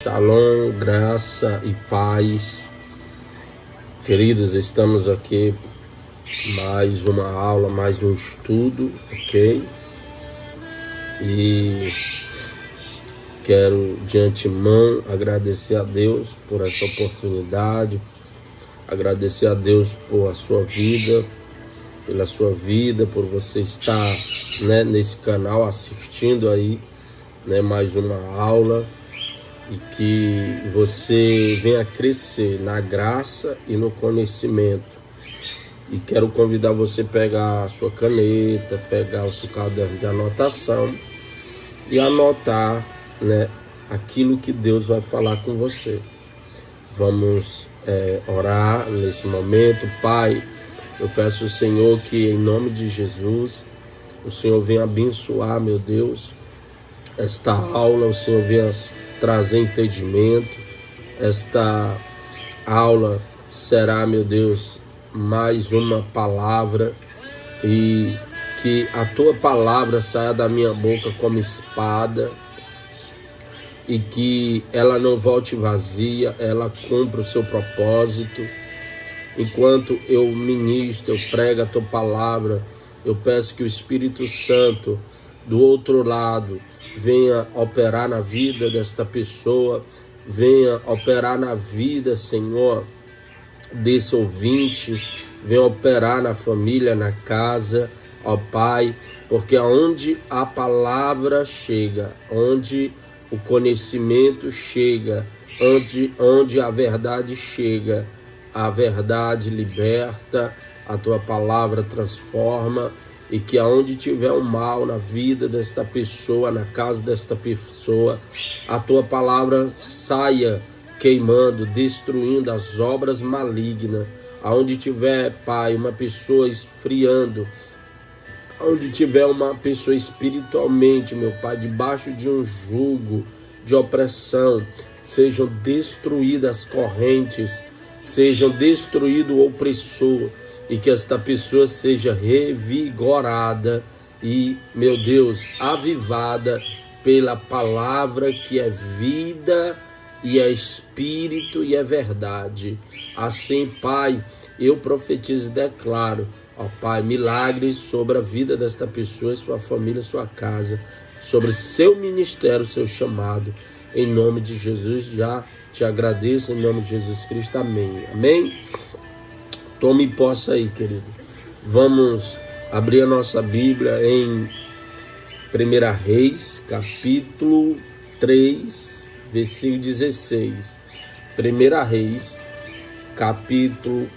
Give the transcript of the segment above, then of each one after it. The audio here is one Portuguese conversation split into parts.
Shalom, graça e paz. Queridos, estamos aqui mais uma aula, mais um estudo, ok? E quero de antemão agradecer a Deus por essa oportunidade, agradecer a Deus por a sua vida, pela sua vida, por você estar, nesse canal assistindo aí, mais uma aula. E que você venha crescer na graça e no conhecimento. E quero convidar você a pegar a sua caneta, pegar o seu caderno de anotação e anotar, aquilo que Deus vai falar com você. Vamos orar nesse momento. Pai, eu peço ao Senhor que em nome de Jesus, o Senhor venha abençoar, meu Deus, esta aula, o Senhor venha trazer entendimento. Esta aula será, meu Deus, mais uma palavra, e que a tua palavra saia da minha boca como espada, e que ela não volte vazia, ela cumpra o seu propósito. Enquanto eu ministro, eu prego a tua palavra, eu peço que o Espírito Santo do outro lado venha operar na vida desta pessoa, venha operar na vida, Senhor, desse ouvinte, venha operar na família, na casa, ó Pai, porque aonde a palavra chega, onde o conhecimento chega, onde a verdade chega, a verdade liberta, a tua palavra transforma. E que aonde tiver o mal na vida desta pessoa, na casa desta pessoa, a tua palavra saia queimando, destruindo as obras malignas. Aonde tiver, Pai, uma pessoa esfriando, onde tiver uma pessoa espiritualmente, meu Pai, debaixo de um jugo de opressão, sejam destruídas as correntes, sejam destruído o opressor, e que esta pessoa seja revigorada e, meu Deus, avivada pela palavra que é vida e é espírito e é verdade. Assim, Pai, eu profetizo e declaro, ó Pai, milagres sobre a vida desta pessoa, sua família, sua casa, sobre seu ministério, seu chamado. Em nome de Jesus, já te agradeço, em nome de Jesus Cristo, amém. Amém? Tome posse aí, querido. Vamos abrir a nossa Bíblia em 1 Reis, capítulo 3, versículo 16. 1 Reis, capítulo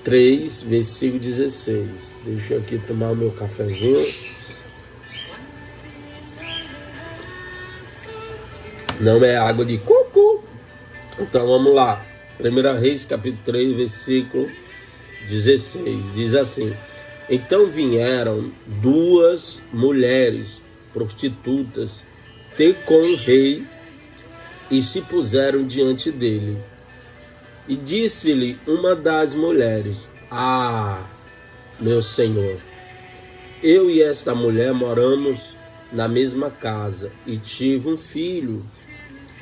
3, versículo 16. Deixa eu aqui tomar o meu cafezinho. Não é água de coco. Então vamos lá. 1 Reis, capítulo 3, versículo 16, diz assim: Então vieram duas mulheres prostitutas ter com o rei e se puseram diante dele. E disse-lhe uma das mulheres: Ah, meu senhor, eu e esta mulher moramos na mesma casa e tive um filho,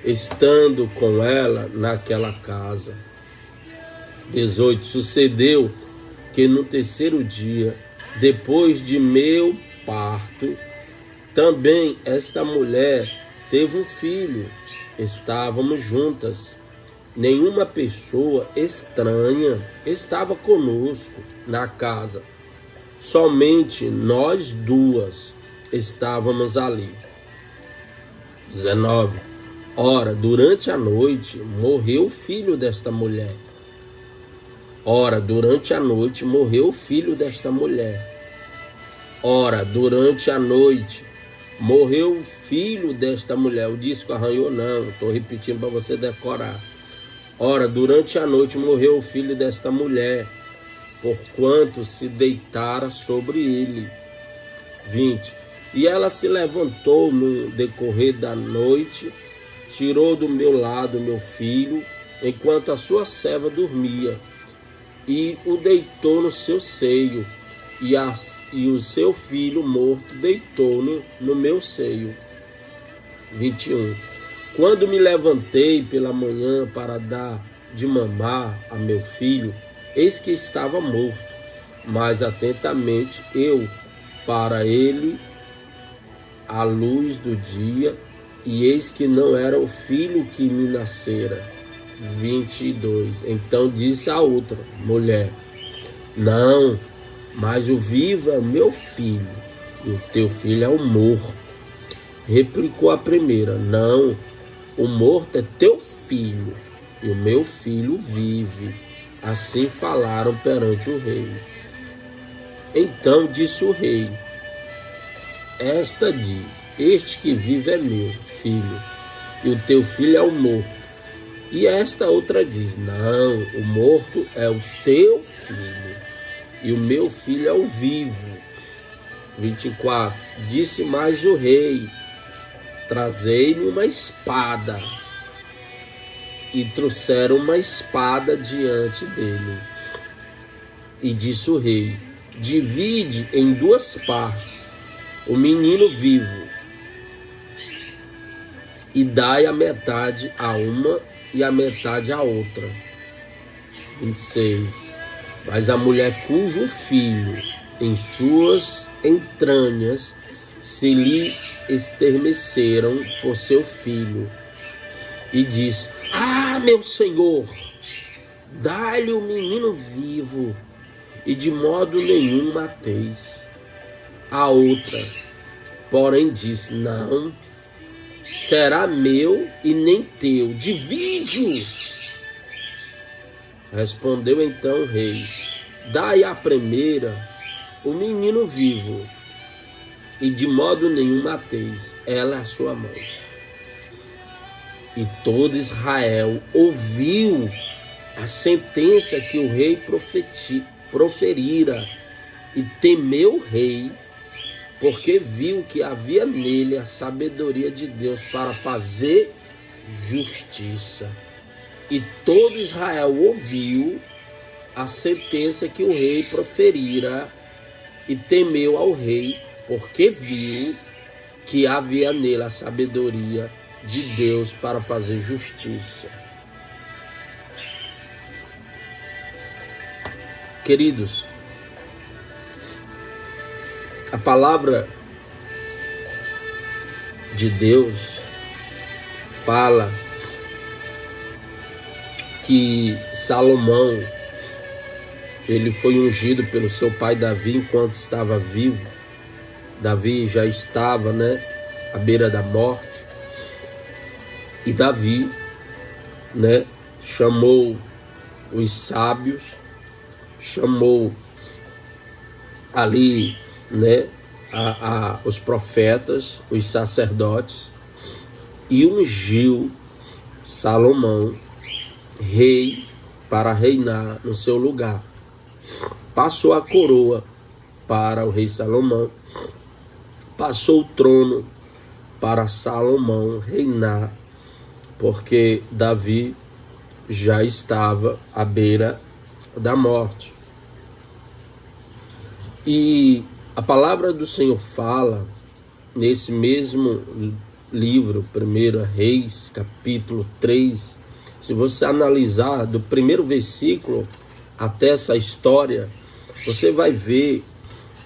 estando com ela naquela casa. 18. Sucedeu que no terceiro dia, depois de meu parto, também esta mulher teve um filho. Estávamos juntas. Nenhuma pessoa estranha estava conosco na casa. Somente nós duas estávamos ali. 19. Ora, durante a noite morreu o filho desta mulher. Ora, durante a noite morreu o filho desta mulher. Ora, durante a noite morreu o filho desta mulher. O disco arranhou, não, estou repetindo para você decorar. Ora, durante a noite morreu o filho desta mulher, porquanto se deitara sobre ele. 20. E ela se levantou no decorrer da noite, tirou do meu lado meu filho, enquanto a sua serva dormia, e o deitou no seu seio, e o seu filho morto deitou no meu seio. 21. Quando me levantei pela manhã para dar de mamar a meu filho, eis que estava morto. Mas atentamente eu para ele à luz do dia, e eis que não era o filho que me nascera. 22. Então disse a outra mulher: não, mas o vivo é o meu filho, e o teu filho é o morto. Replicou a primeira: não, o morto é teu filho, e o meu filho vive. Assim falaram perante o rei. Então disse o rei: esta diz: este que vive é meu filho, e o teu filho é o morto. E esta outra diz: não, o morto é o teu filho, e o meu filho é o vivo. 24. Disse mais o rei: trazei-me uma espada. E trouxeram uma espada diante dele. E disse o rei: divide em duas partes o menino vivo, e dai a metade a uma e a metade a outra. 26. Mas a mulher cujo filho em suas entranhas se lhe estremeceram por seu filho, e disse: ah, meu senhor, dai-lhe o menino vivo, e de modo nenhum mateis. A outra, porém, disse: não, será meu e nem teu, divide-o. Respondeu então o rei: dai à primeira o menino vivo, e de modo nenhum mateis, ela é a sua mãe. E todo Israel ouviu a sentença que o rei proferira, e temeu o rei, porque viu que havia nele a sabedoria de Deus para fazer justiça. E todo Israel ouviu a sentença que o rei proferira, e temeu ao rei, porque viu que havia nele a sabedoria de Deus para fazer justiça. Queridos, a palavra de Deus fala que Salomão, ele foi ungido pelo seu pai Davi enquanto estava vivo. Davi já estava, à beira da morte. E Davi, chamou os sábios, chamou ali, os profetas, os sacerdotes, e ungiu Salomão rei para reinar no seu lugar. Passou a coroa para o rei Salomão, passou o trono para Salomão reinar, porque Davi já estava à beira da morte. E a palavra do Senhor fala nesse mesmo livro, 1 Reis, capítulo 3. Se você analisar do primeiro versículo até essa história, você vai ver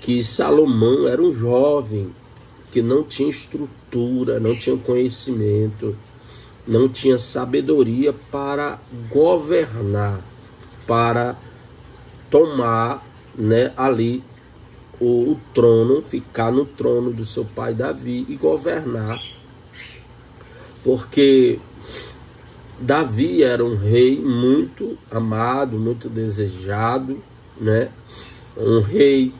que Salomão era um jovem que não tinha estrutura, não tinha conhecimento, não tinha sabedoria para governar, para tomar, ali o trono, ficar no trono do seu pai Davi e governar. Porque Davi era um rei muito amado, muito desejado, um rei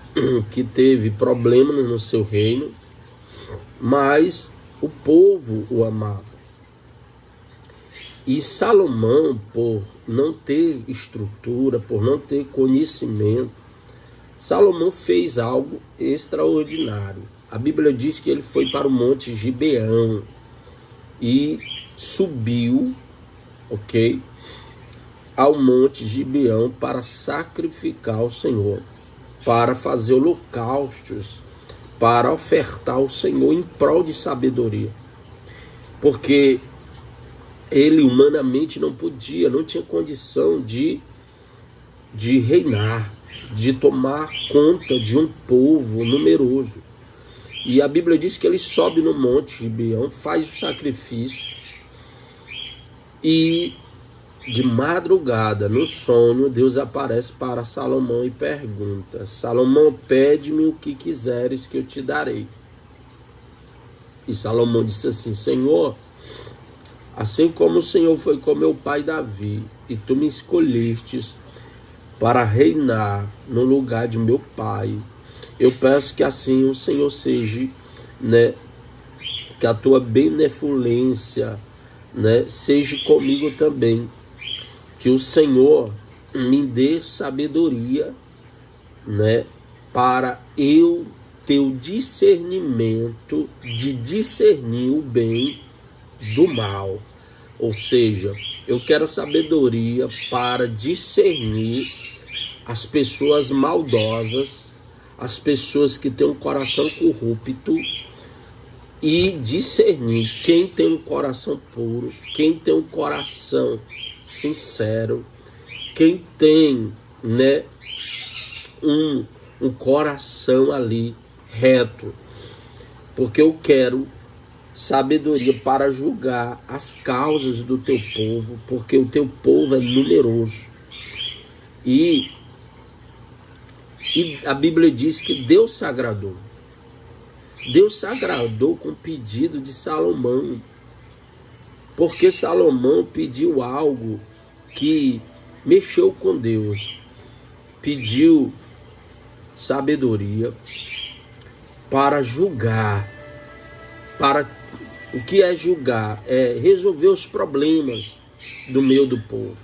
que teve problemas no seu reino, mas o povo o amava. E Salomão, por não ter estrutura, por não ter conhecimento, Salomão fez algo extraordinário. A Bíblia diz que ele foi para o monte Gibeão e subiu, ao monte Gibeão para sacrificar ao Senhor, para fazer holocaustos, para ofertar ao Senhor em prol de sabedoria. Porque ele humanamente não podia, não tinha condição de reinar, de tomar conta de um povo numeroso. E a Bíblia diz que ele sobe no monte Gibeão, faz o sacrifício, e de madrugada, no sonho, Deus aparece para Salomão e pergunta: Salomão, pede-me o que quiseres que eu te darei. E Salomão disse assim: Senhor, assim como o Senhor foi com meu pai Davi, e tu me escolhestes para reinar no lugar de meu pai, eu peço que assim o Senhor seja, que a tua benevolência, seja comigo também, que o Senhor me dê sabedoria, para eu ter o discernimento de discernir o bem do mal. Ou seja, eu quero sabedoria para discernir as pessoas maldosas, as pessoas que têm um coração corrupto, e discernir quem tem um coração puro, quem tem um coração sincero, quem tem, um coração ali reto. Porque eu quero sabedoria para julgar as causas do teu povo, porque o teu povo é numeroso. E a Bíblia diz que Deus se agradou. Deus se agradou com o pedido de Salomão, porque Salomão pediu algo que mexeu com Deus. Pediu sabedoria para julgar. O que é julgar? É resolver os problemas do meio do povo.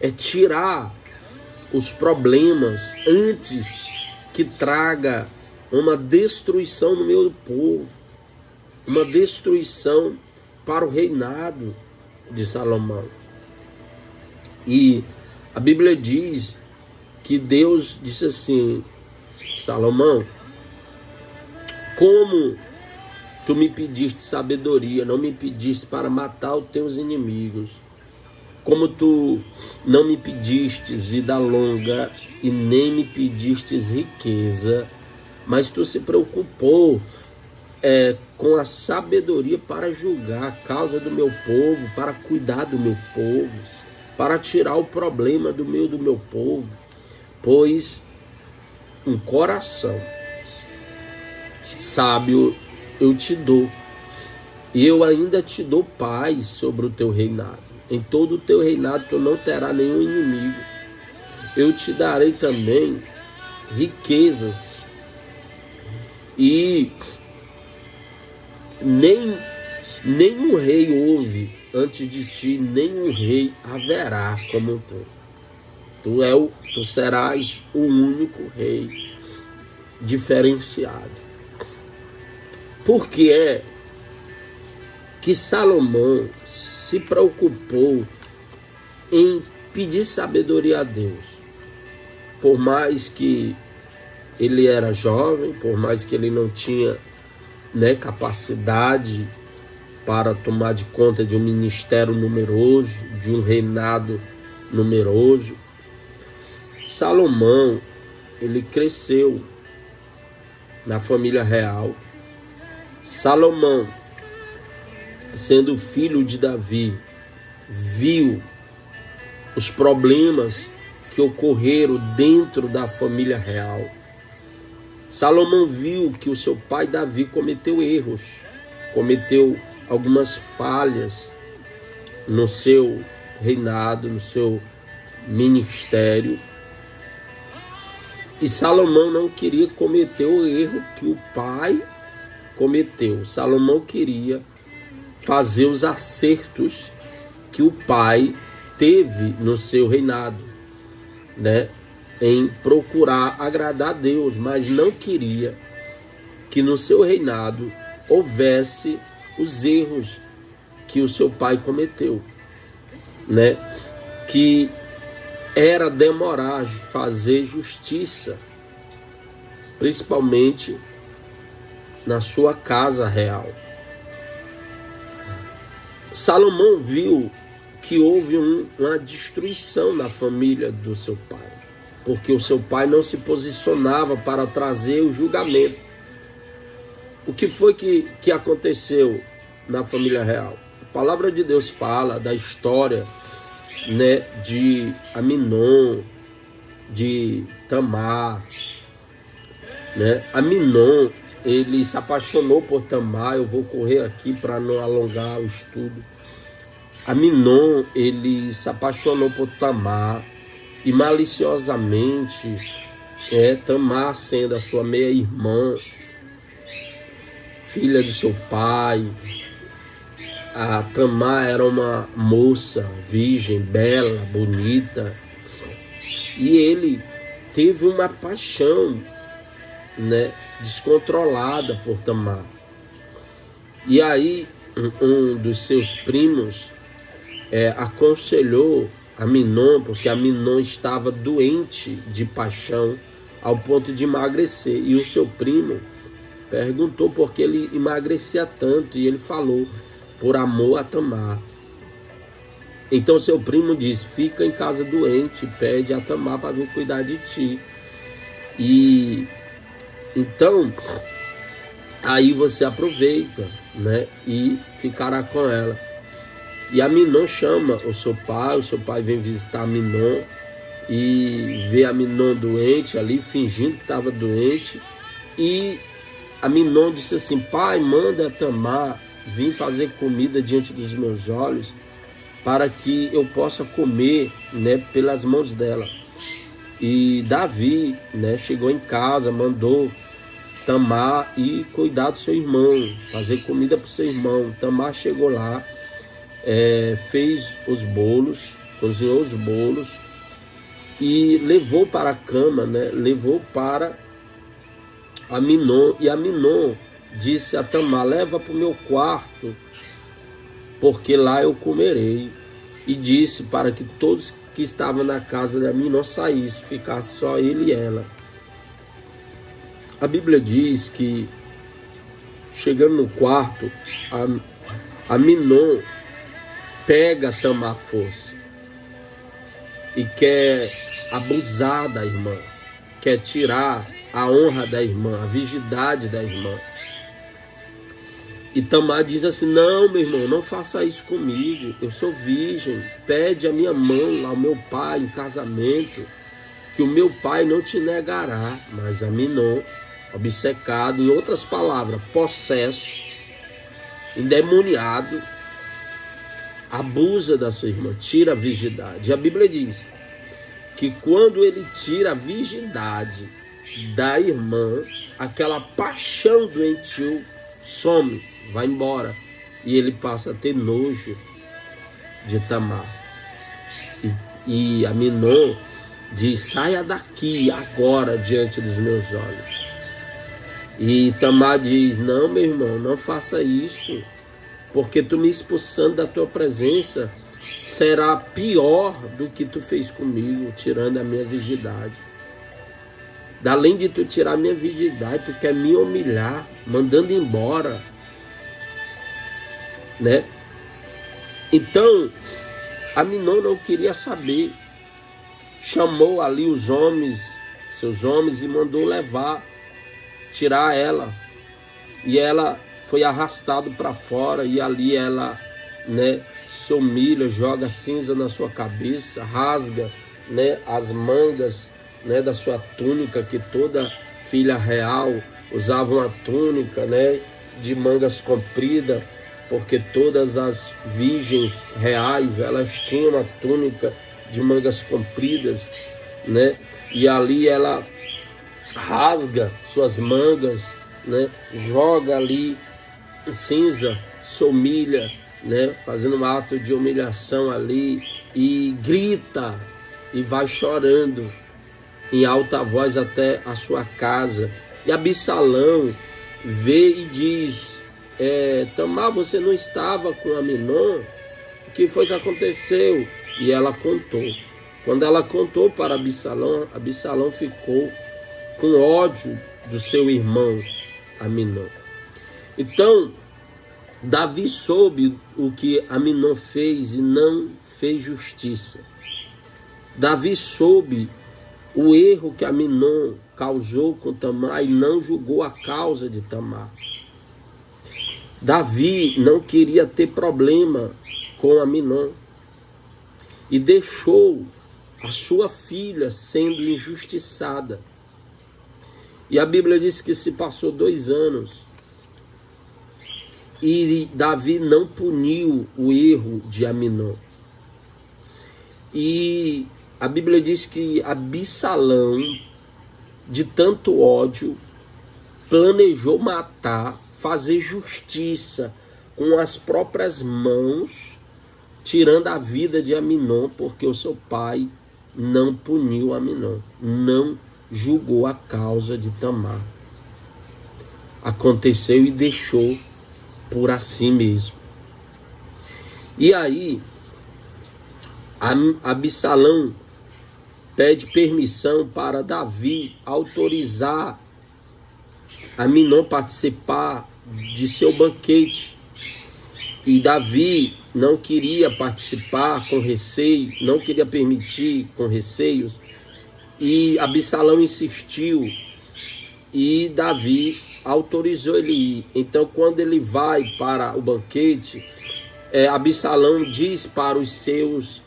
É tirar os problemas antes que traga uma destruição no meio do povo, uma destruição para o reinado de Salomão. E a Bíblia diz que Deus disse assim: Salomão, como tu me pediste sabedoria, não me pediste para matar os teus inimigos, como tu não me pedistes vida longa e nem me pedistes riqueza, mas tu se preocupou com a sabedoria para julgar a causa do meu povo, para cuidar do meu povo, para tirar o problema do meio do meu povo, pois um coração sábio eu te dou, e eu ainda te dou paz sobre o teu reinado. Em todo o teu reinado tu não terás nenhum inimigo. Eu te darei também riquezas, e nenhum rei houve antes de ti, nenhum rei haverá como tu. Tu serás o único rei diferenciado. Por que é que Salomão se preocupou em pedir sabedoria a Deus? Por mais que ele era jovem, por mais que ele não tinha capacidade para tomar de conta de um ministério numeroso, de um reinado numeroso, Salomão, ele cresceu na família real. Salomão, sendo filho de Davi, viu os problemas que ocorreram dentro da família real. Salomão viu que o seu pai Davi cometeu erros, cometeu algumas falhas no seu reinado, no seu ministério. E Salomão não queria cometer o erro que o pai cometeu. Salomão queria fazer os acertos que o pai teve no seu reinado, em procurar agradar a Deus, mas não queria que no seu reinado houvesse os erros que o seu pai cometeu, que era demorar fazer justiça, principalmente na sua casa real. Salomão viu que houve uma destruição na família do seu pai, porque o seu pai não se posicionava para trazer o julgamento. O que foi que aconteceu na família real? A palavra de Deus fala da história, né, de Aminon, de Tamar, né? Aminon, ele se apaixonou por Tamar. Eu vou correr aqui para não alongar o estudo. Aminon, ele se apaixonou por Tamar e maliciosamente, Tamar, sendo a sua meia-irmã, filha de seu pai, a Tamar era uma moça virgem, bela, bonita, e ele teve uma paixão, né, descontrolada por Tamar. E aí um dos seus primos aconselhou Aminon, porque Aminon estava doente de paixão ao ponto de emagrecer, e o seu primo perguntou por que ele emagrecia tanto, e ele falou: por amor a Tamar. Então seu primo disse: fica em casa doente, pede a Tamar para vir cuidar de ti. E então aí você aproveita, né, e ficará com ela. E Aminon chama o seu pai vem visitar Aminon e vê Aminon doente ali, fingindo que estava doente. E Aminon disse assim: pai, manda Tamar vir fazer comida diante dos meus olhos, para que eu possa comer, né, pelas mãos dela. E Davi, né, chegou em casa, mandou Tamar ir cuidar do seu irmão, fazer comida para o seu irmão. Tamar chegou lá, fez os bolos, cozinhou os bolos e levou para a cama, né, levou para Aminon. E Aminon disse a Tamar: leva para o meu quarto, porque lá eu comerei. E disse para que todos que estavam na casa de Aminon saíssem, ficasse só ele e ela. A Bíblia diz que, chegando no quarto, Aminon pega Tamar à força e quer abusar da irmã, quer tirar a honra da irmã, a virgindade da irmã. E Tamar diz assim: não, meu irmão, não faça isso comigo, eu sou virgem, pede a minha mão ao meu pai em casamento, que o meu pai não te negará. Mas Aminon, obcecado, em outras palavras, possesso, endemoniado, abusa da sua irmã, tira a virgindade. E a Bíblia diz que quando ele tira a virgindade da irmã, aquela paixão doentio some, vai embora, e ele passa a ter nojo de Tamar. E Aminon diz: saia daqui agora diante dos meus olhos. E Tamar diz: não, meu irmão, não faça isso, porque tu me expulsando da tua presença será pior do que tu fez comigo, tirando a minha virgindade. Além de tu tirar a minha virgindade, tu quer me humilhar, mandando embora, né? Então Aminon não queria saber, chamou ali os homens, seus homens, e mandou levar, tirar ela. E ela foi arrastada para fora, e ali ela, né, se humilha, joga cinza na sua cabeça, rasga, né, as mangas, né, da sua túnica, que toda filha real usava uma túnica, né, de mangas compridas, porque todas as virgens reais, elas tinham uma túnica de mangas compridas, né? E ali ela rasga suas mangas, né? Joga ali cinza, se humilha, né? Fazendo um ato de humilhação ali, e grita e vai chorando em alta voz até a sua casa. E Absalão vê e diz: Tamar, você não estava com Aminon? O que foi que aconteceu? E ela contou. Quando ela contou para Absalão, Absalão ficou com ódio do seu irmão Aminon. Então Davi soube o que Aminon fez e não fez justiça. Davi soube o erro que Aminon causou com Tamar e não julgou a causa de Tamar. Davi não queria ter problema com Aminon e deixou a sua filha sendo injustiçada. E a Bíblia diz que se passou 2 anos e Davi não puniu o erro de Aminon. E a Bíblia diz que Absalão, de tanto ódio, planejou matar, fazer justiça com as próprias mãos, tirando a vida de Aminon, porque o seu pai não puniu Aminon, não julgou a causa de Tamar. Aconteceu e deixou por assim mesmo. E aí, Absalão pede permissão para Davi autorizar Aminon participar de seu banquete. E Davi não queria participar com receio, não queria permitir com receios. E Absalão insistiu e Davi autorizou ele ir. Então, quando ele vai para o banquete, Absalão diz para os seus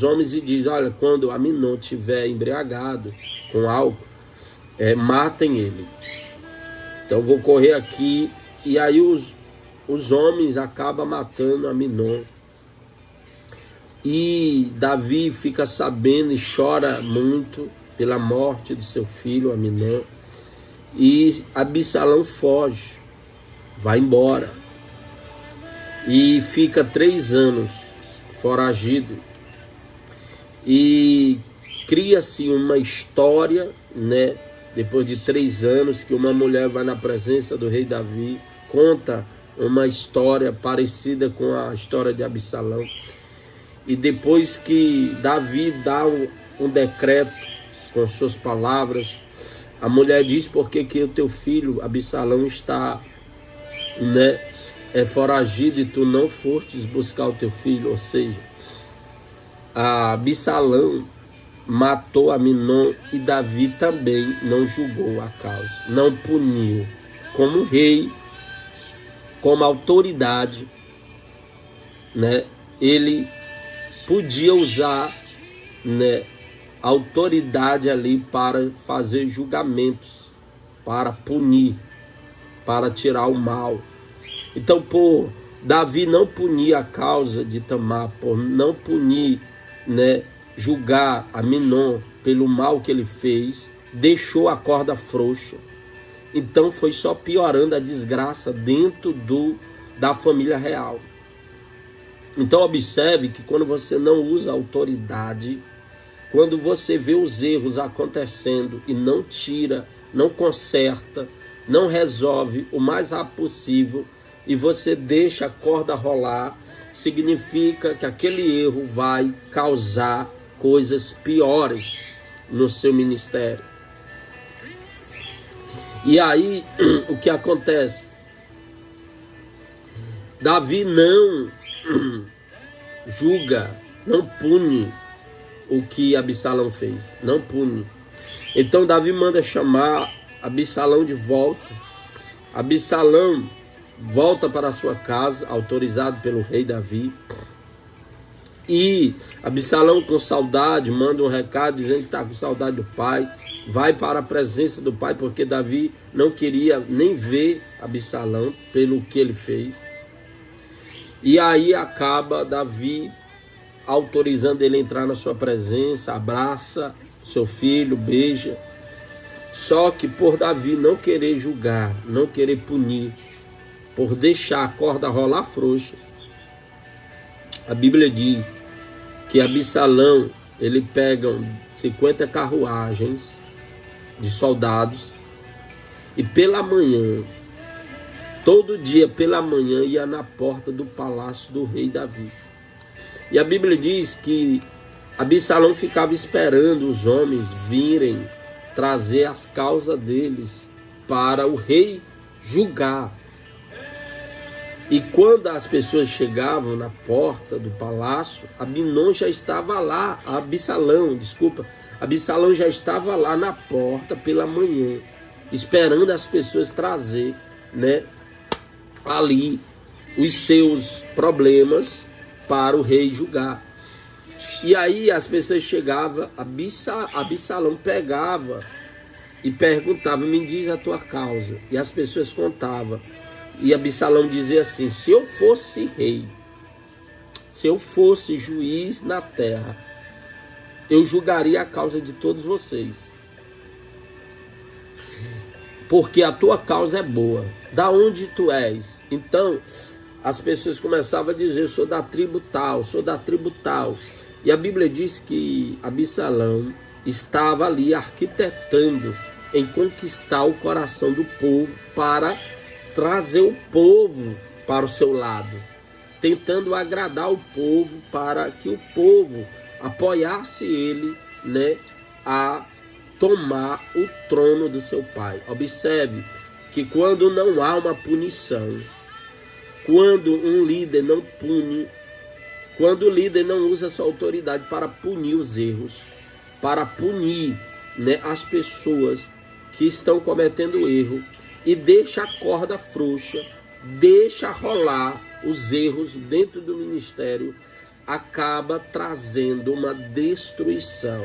homens e diz: olha, quando Aminon estiver embriagado com álcool, matem ele. Então vou correr aqui. E aí os homens acabam matando Aminon. E Davi fica sabendo e chora muito pela morte de seu filho Aminon. E Absalão foge, vai embora. E fica 3 anos foragido. E cria-se uma história, depois de 3 anos, que uma mulher vai na presença do rei Davi, conta uma história parecida com a história de Absalão. E depois que Davi dá um decreto com suas palavras, a mulher diz: por que o teu filho Absalão está foragido e tu não fostes buscar o teu filho? Ou seja, Absalão matou Aminon e Davi também não julgou a causa, não puniu. Como rei, como autoridade, ele podia usar a autoridade ali para fazer julgamentos, para punir, para tirar o mal. Então, por Davi não punir a causa de Tamar, por não punir, julgar Aminon pelo mal que ele fez, deixou a corda frouxa. Então foi só piorando a desgraça dentro da família real. Então observe que quando você não usa autoridade, quando você vê os erros acontecendo e não tira, não conserta, não resolve o mais rápido possível e você deixa a corda rolar, significa que aquele erro vai causar coisas piores no seu ministério. E aí, o que acontece? Davi não julga, não pune o que Absalão fez, não pune. Então Davi manda chamar Absalão de volta. Absalão volta para a sua casa, autorizado pelo rei Davi. E Absalão, com saudade, manda um recado dizendo que está com saudade do pai. Vai para a presença do pai, porque Davi não queria nem ver Absalão pelo que ele fez. E aí acaba Davi autorizando ele a entrar na sua presença, abraça seu filho, beija. Só que por Davi não querer julgar, não querer punir, por deixar a corda rolar frouxa, a Bíblia diz que Absalão, ele pega 50 carruagens de soldados e pela manhã, todo dia pela manhã, ia na porta do palácio do rei Davi. E a Bíblia diz que Absalão ficava esperando os homens virem trazer as causas deles para o rei julgar. E quando as pessoas chegavam na porta do palácio, Absalão já estava lá, Absalão já estava lá na porta pela manhã, esperando as pessoas trazer, né, ali os seus problemas para o rei julgar. E aí as pessoas chegavam, Absalão pegava e perguntava: me diz a tua causa. E as pessoas contavam. E Absalão dizia assim: se eu fosse rei, se eu fosse juiz na terra, eu julgaria a causa de todos vocês, porque a tua causa é boa. Da onde tu és? Então as pessoas começavam a dizer: eu sou da tribo tal, sou da tribo tal. E a Bíblia diz que Absalão estava ali arquitetando em conquistar o coração do povo, para trazer o povo para o seu lado, tentando agradar o povo, para que o povo apoiasse ele, né, a tomar o trono do seu pai. Observe que quando não há uma punição, quando um líder não pune, quando o líder não usa sua autoridade para punir os erros, para punir, né, as pessoas que estão cometendo erro, e deixa a corda frouxa, deixa rolar os erros dentro do ministério, acaba trazendo uma destruição,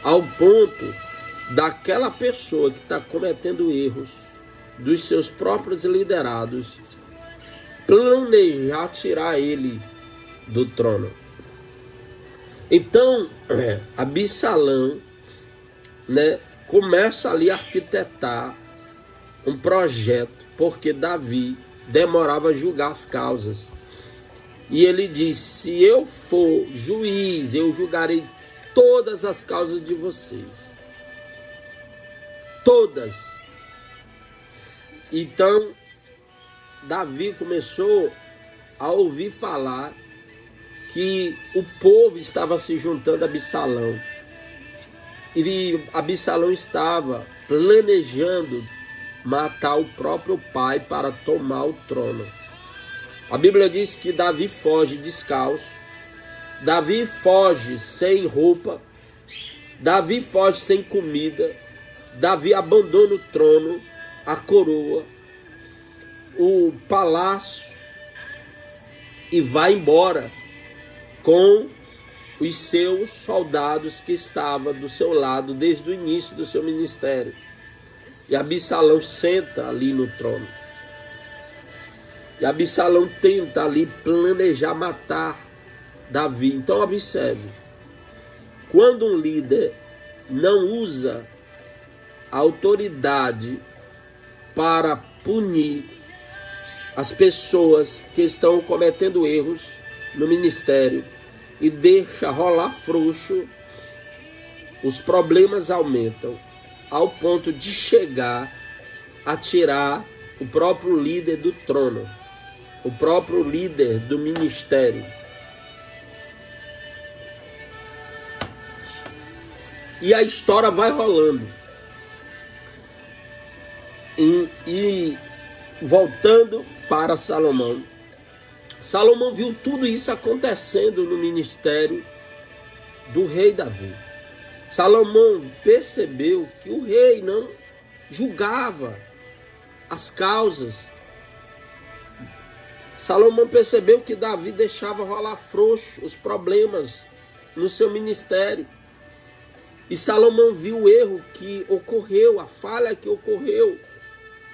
ao ponto daquela pessoa que está cometendo erros, dos seus próprios liderados, planejar tirar ele do trono. Então, Absalão, né, começa ali a arquitetar um projeto, porque Davi demorava a julgar as causas. E ele diz: se eu for juiz, eu julgarei todas as causas de vocês. Todas. Então, Davi começou a ouvir falar que o povo estava se juntando a Absalão. E Absalão estava planejando matar o próprio pai para tomar o trono. A Bíblia diz que Davi foge descalço, Davi foge sem roupa, Davi foge sem comida, Davi abandona o trono, a coroa, o palácio, e vai embora com os seus soldados que estavam do seu lado desde o início do seu ministério. E Absalão senta ali no trono. E Absalão tenta ali planejar matar Davi. Então observe, quando um líder não usa a autoridade para punir as pessoas que estão cometendo erros no ministério e deixa rolar frouxo, os problemas aumentam, ao ponto de chegar a tirar o próprio líder do trono, o próprio líder do ministério. E a história vai rolando. E voltando para Salomão. Salomão viu tudo isso acontecendo no ministério do rei Davi. Salomão percebeu que o rei não julgava as causas. Salomão percebeu que Davi deixava rolar frouxo os problemas no seu ministério. E Salomão viu o erro que ocorreu, a falha que ocorreu,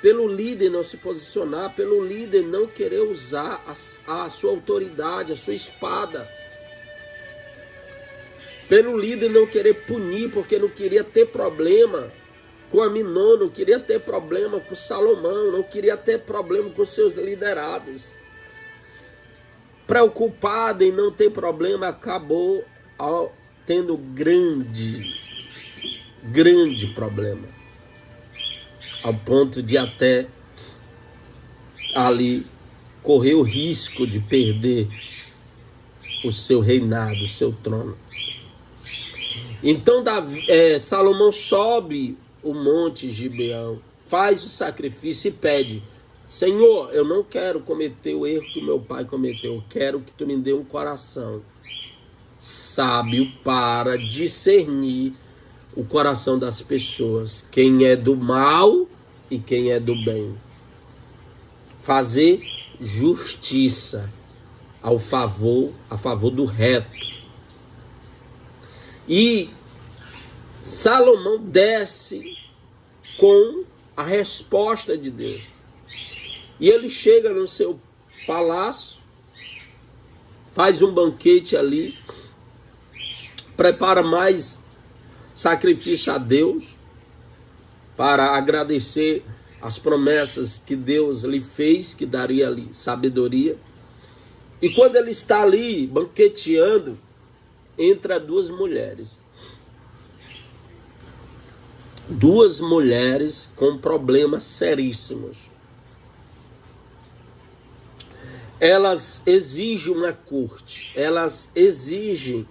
pelo líder não se posicionar, pelo líder não querer usar a sua autoridade, a sua espada. Pelo líder não querer punir, porque não queria ter problema com Aminon, não queria ter problema com Salomão, não queria ter problema com seus liderados. Preocupado em não ter problema, acabou tendo grande problema, ao ponto de até ali correr o risco de perder o seu reinado, o seu trono. Então Salomão sobe o monte Gibeão, faz o sacrifício e pede: Senhor, eu não quero cometer o erro que o meu pai cometeu. Eu quero que tu me dê um coração sábio para discernir o coração das pessoas. Quem é do mal e quem é do bem. Fazer justiça a favor do reto. E Salomão desce com a resposta de Deus. E ele chega no seu palácio, faz um banquete ali, prepara mais sacrifício a Deus, para agradecer as promessas que Deus lhe fez, que daria ali sabedoria. E quando ele está ali banqueteando, entra duas mulheres. Duas mulheres com problemas seríssimos. Elas exigem uma corte. Elas exigem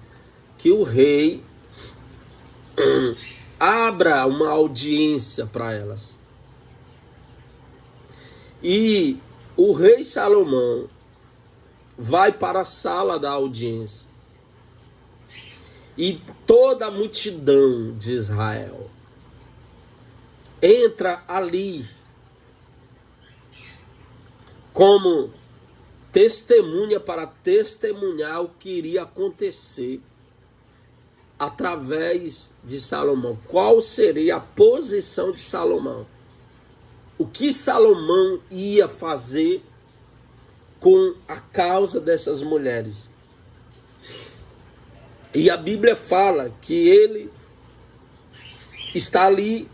que o rei abra uma audiência para elas. E o rei Salomão vai para a sala da audiência. E toda a multidão de Israel entra ali como testemunha para testemunhar o que iria acontecer através de Salomão. Qual seria a posição de Salomão? O que Salomão ia fazer com a causa dessas mulheres? E a Bíblia fala que ele está ali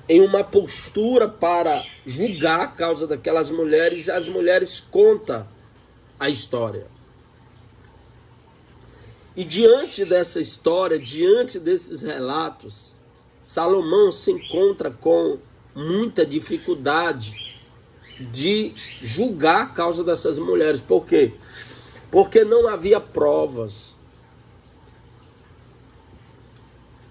em uma postura para julgar a causa daquelas mulheres, e as mulheres contam a história. E diante dessa história, diante desses relatos, Salomão se encontra com muita dificuldade de julgar a causa dessas mulheres. Por quê? Porque não havia provas.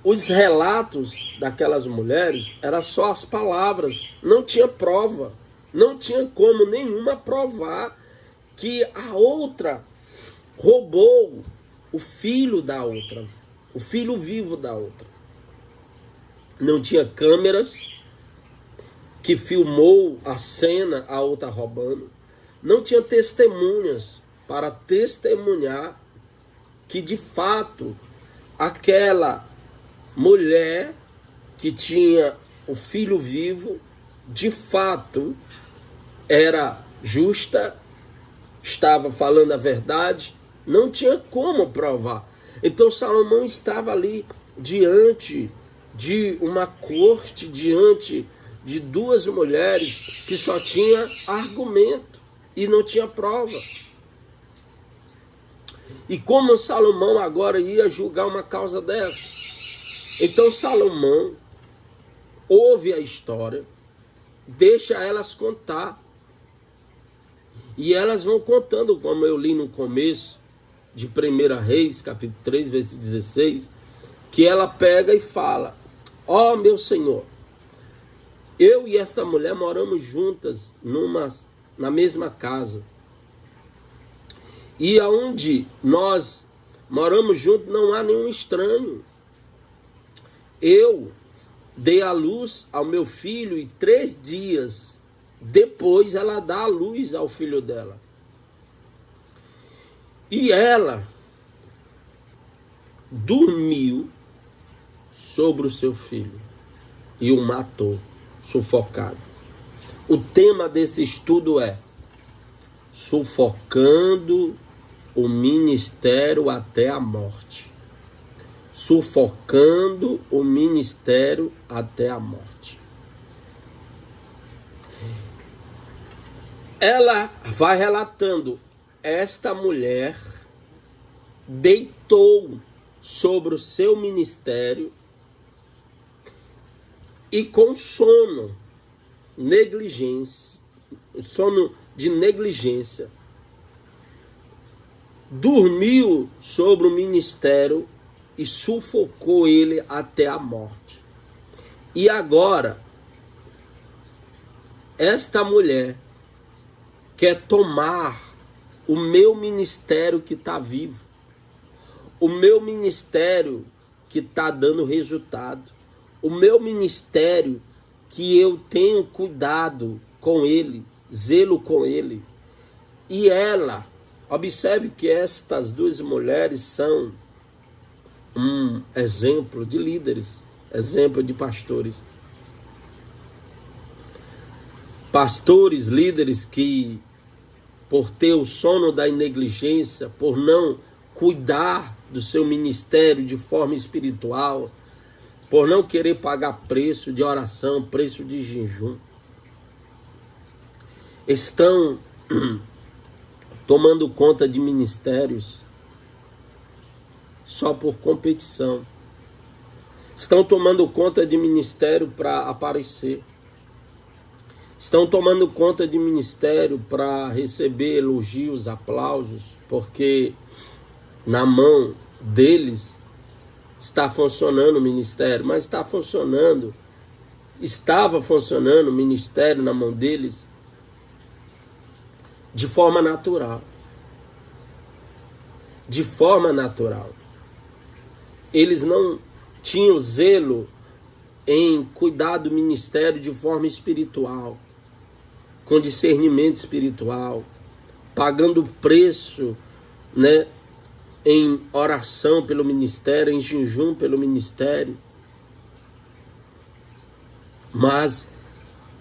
Os relatos daquelas mulheres eram só as palavras, não tinha prova, não tinha como nenhuma provar que a outra roubou o filho da outra, o filho vivo da outra. Não tinha câmeras que filmou a cena, a outra roubando. Não tinha testemunhas para testemunhar que de fato aquela mulher que tinha o filho vivo, de fato, era justa, estava falando a verdade, não tinha como provar. Então Salomão estava ali diante de uma corte, diante de duas mulheres que só tinha argumento e não tinha prova. E como Salomão agora ia julgar uma causa dessa? Então Salomão ouve a história, deixa elas contar. E elas vão contando, como eu li no começo de 1 Reis, capítulo 3, versículo 16, que ela pega e fala: ó, meu senhor, eu e esta mulher moramos juntas na mesma casa. E aonde nós moramos juntos não há nenhum estranho. Eu dei à luz ao meu filho e 3 dias depois ela dá à luz ao filho dela. E ela dormiu sobre o seu filho e o matou, sufocado. O tema desse estudo é sufocando o ministério até a morte. Sufocando o ministério até a morte. Ela vai relatando: esta mulher deitou sobre o seu ministério e com sono de negligência, dormiu sobre o ministério e sufocou ele até a morte. E agora, esta mulher quer tomar o meu ministério que está vivo, o meu ministério que está dando resultado, o meu ministério que eu tenho cuidado com ele, zelo com ele. E ela, observe que estas duas mulheres são um exemplo de líderes, exemplo de pastores. Pastores, líderes que, por ter o sono da negligência, por não cuidar do seu ministério de forma espiritual, por não querer pagar preço de oração, preço de jejum, estão tomando conta de ministérios só por competição. Estão tomando conta de ministério para aparecer. Estão tomando conta de ministério para receber elogios, aplausos, porque na mão deles está funcionando o ministério, mas estava funcionando o ministério na mão deles de forma natural. De forma natural. Eles não tinham zelo em cuidar do ministério de forma espiritual, com discernimento espiritual, pagando preço, né, em oração pelo ministério, em jejum pelo ministério, mas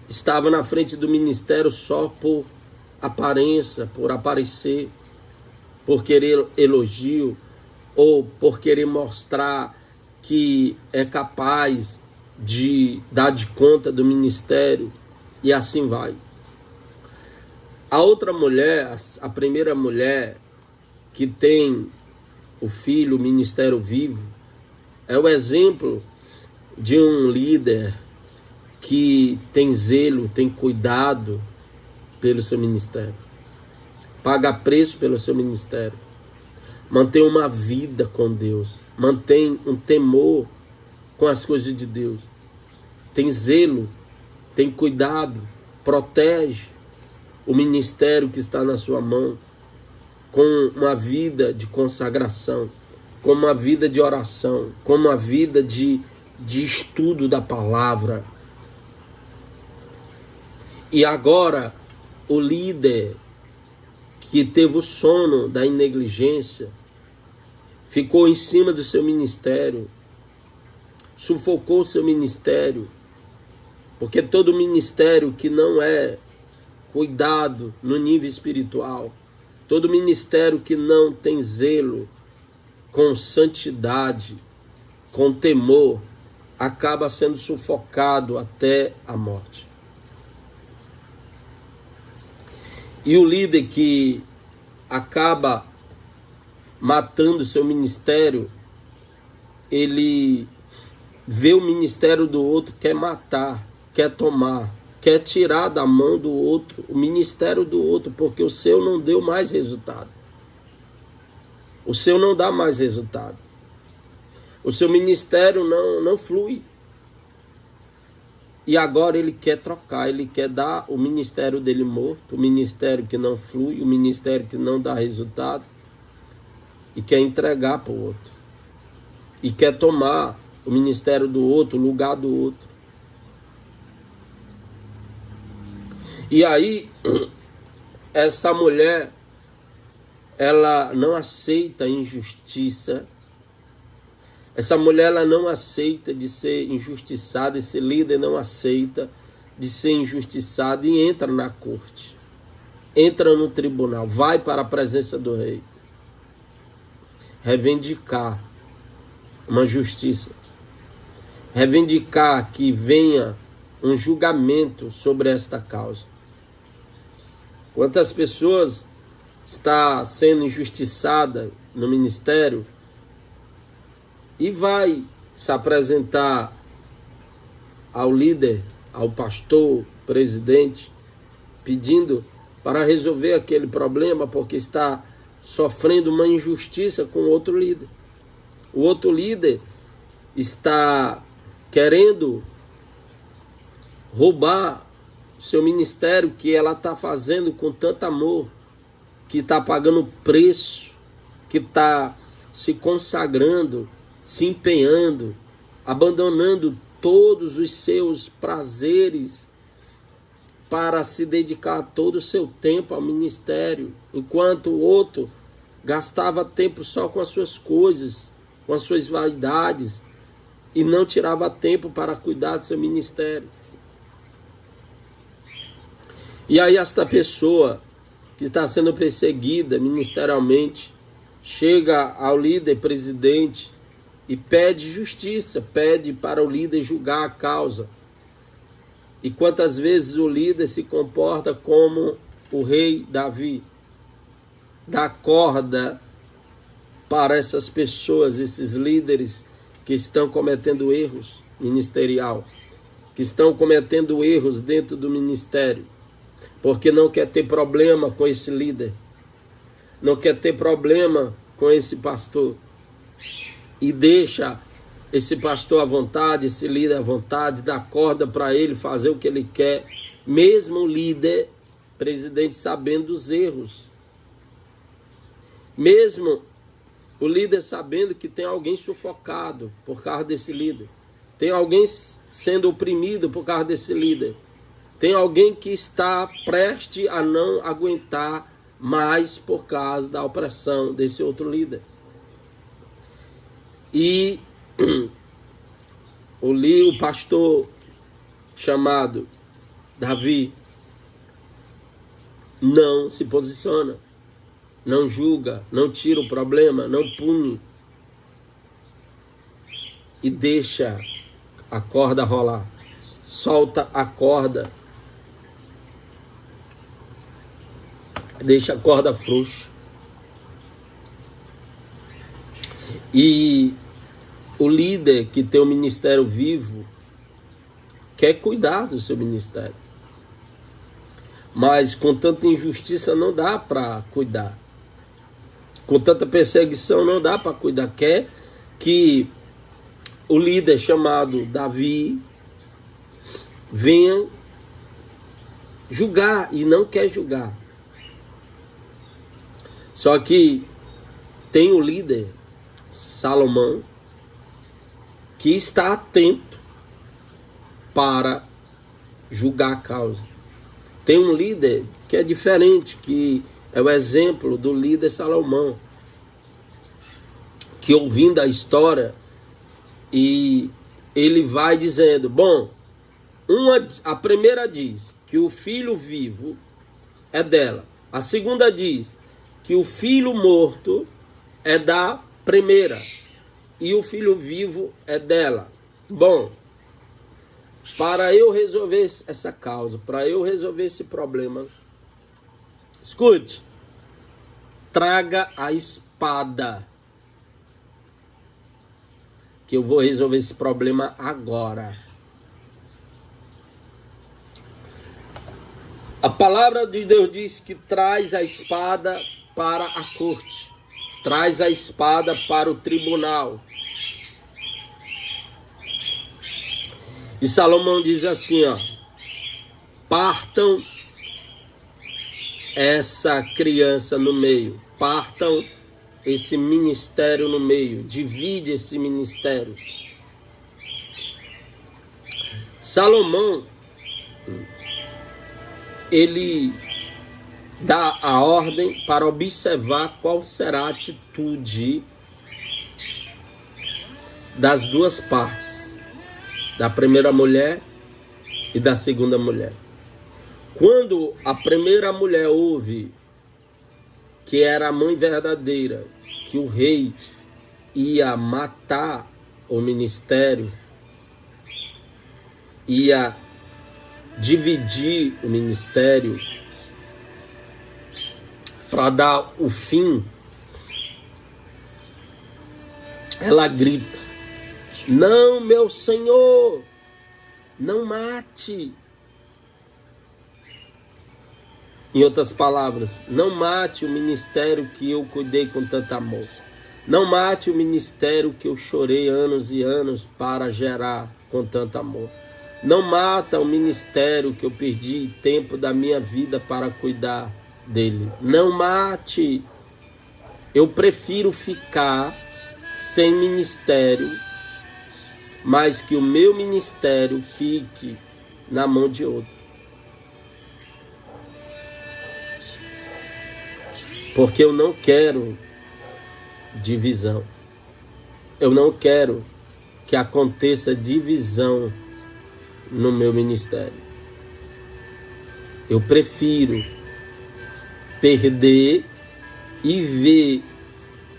estava na frente do ministério só por aparência, por aparecer, por querer elogio, ou por querer mostrar que é capaz de dar de conta do ministério, e assim vai. A outra mulher, a primeira mulher que tem o filho, o ministério vivo, é o exemplo de um líder que tem zelo, tem cuidado pelo seu ministério, paga preço pelo seu ministério, mantém uma vida com Deus, mantém um temor com as coisas de Deus, tem zelo, tem cuidado, protege o ministério que está na sua mão, com uma vida de consagração, com uma vida de oração, com uma vida de estudo da palavra. E agora, o líder que teve o sono da negligência, ficou em cima do seu ministério, sufocou o seu ministério, porque todo ministério que não é cuidado no nível espiritual, todo ministério que não tem zelo, com santidade, com temor, acaba sendo sufocado até a morte. E o líder que acaba matando seu ministério, ele vê o ministério do outro, quer matar, quer tomar, quer tirar da mão do outro o ministério do outro, porque o seu não deu mais resultado. O seu não dá mais resultado. O seu ministério não flui. E agora ele quer trocar, ele quer dar o ministério dele morto, o ministério que não flui, o ministério que não dá resultado, e quer entregar para o outro. E quer tomar o ministério do outro, o lugar do outro. E aí, essa mulher, ela não aceita injustiça. Essa mulher, ela não aceita de ser injustiçada, esse líder não aceita de ser injustiçado e entra na corte, entra no tribunal, vai para a presença do rei, reivindicar uma justiça, reivindicar que venha um julgamento sobre esta causa. Quantas pessoas estão sendo injustiçadas no ministério e vai se apresentar ao líder, ao pastor, presidente, pedindo para resolver aquele problema porque está sofrendo uma injustiça com outro líder. O outro líder está querendo roubar seu ministério que ela está fazendo com tanto amor, que está pagando preço, que está se consagrando, se empenhando, abandonando todos os seus prazeres para se dedicar todo o seu tempo ao ministério, enquanto o outro gastava tempo só com as suas coisas, com as suas vaidades, e não tirava tempo para cuidar do seu ministério. E aí esta pessoa que está sendo perseguida ministerialmente chega ao líder, presidente, e pede justiça, pede para o líder julgar a causa. E quantas vezes o líder se comporta como o rei Davi, dá corda para essas pessoas, esses líderes que estão cometendo erros ministerial, que estão cometendo erros dentro do ministério, porque não quer ter problema com esse líder, não quer ter problema com esse pastor, e deixa esse pastor à vontade, esse líder à vontade, dá corda para ele fazer o que ele quer, mesmo o líder, presidente, sabendo dos erros, mesmo o líder sabendo que tem alguém sufocado por causa desse líder, tem alguém sendo oprimido por causa desse líder, tem alguém que está prestes a não aguentar mais por causa da opressão desse outro líder. E o pastor chamado Davi não se posiciona, não julga, não tira o problema, não pune, e deixa a corda rolar, solta a corda, deixa a corda frouxa. E o líder que tem o ministério vivo quer cuidar do seu ministério, mas com tanta injustiça não dá para cuidar, com tanta perseguição não dá para cuidar. Quer que o líder chamado Davi venha julgar e não quer julgar. Só que tem o líder Salomão que está atento para julgar a causa. Tem um líder que é diferente, que é o exemplo do líder Salomão, que ouvindo a história, e ele vai dizendo, bom, a primeira diz que o filho vivo é dela, a segunda diz que o filho morto é da primeira, e o filho vivo é dela. Bom, para eu resolver essa causa, para eu resolver esse problema, escute, traga a espada, que eu vou resolver esse problema agora. A palavra de Deus diz que traz a espada para a corte, traz a espada para o tribunal. E Salomão diz assim, ó, partam essa criança no meio, partam esse ministério no meio, divide esse ministério. Salomão, ele dá a ordem para observar qual será a atitude das duas partes, da primeira mulher e da segunda mulher. Quando a primeira mulher ouve que era a mãe verdadeira, que o rei ia matar o ministério, ia dividir o ministério para dar o fim, ela grita, não, meu senhor, não mate. Em outras palavras, não mate o ministério que eu cuidei com tanto amor. Não mate o ministério que eu chorei anos e anos para gerar com tanto amor. Não mata o ministério que eu perdi tempo da minha vida para cuidar dele. Não mate. Eu prefiro ficar sem ministério, mas que o meu ministério fique na mão de outro. Porque eu não quero divisão. Eu não quero que aconteça divisão no meu ministério. Eu prefiro perder e ver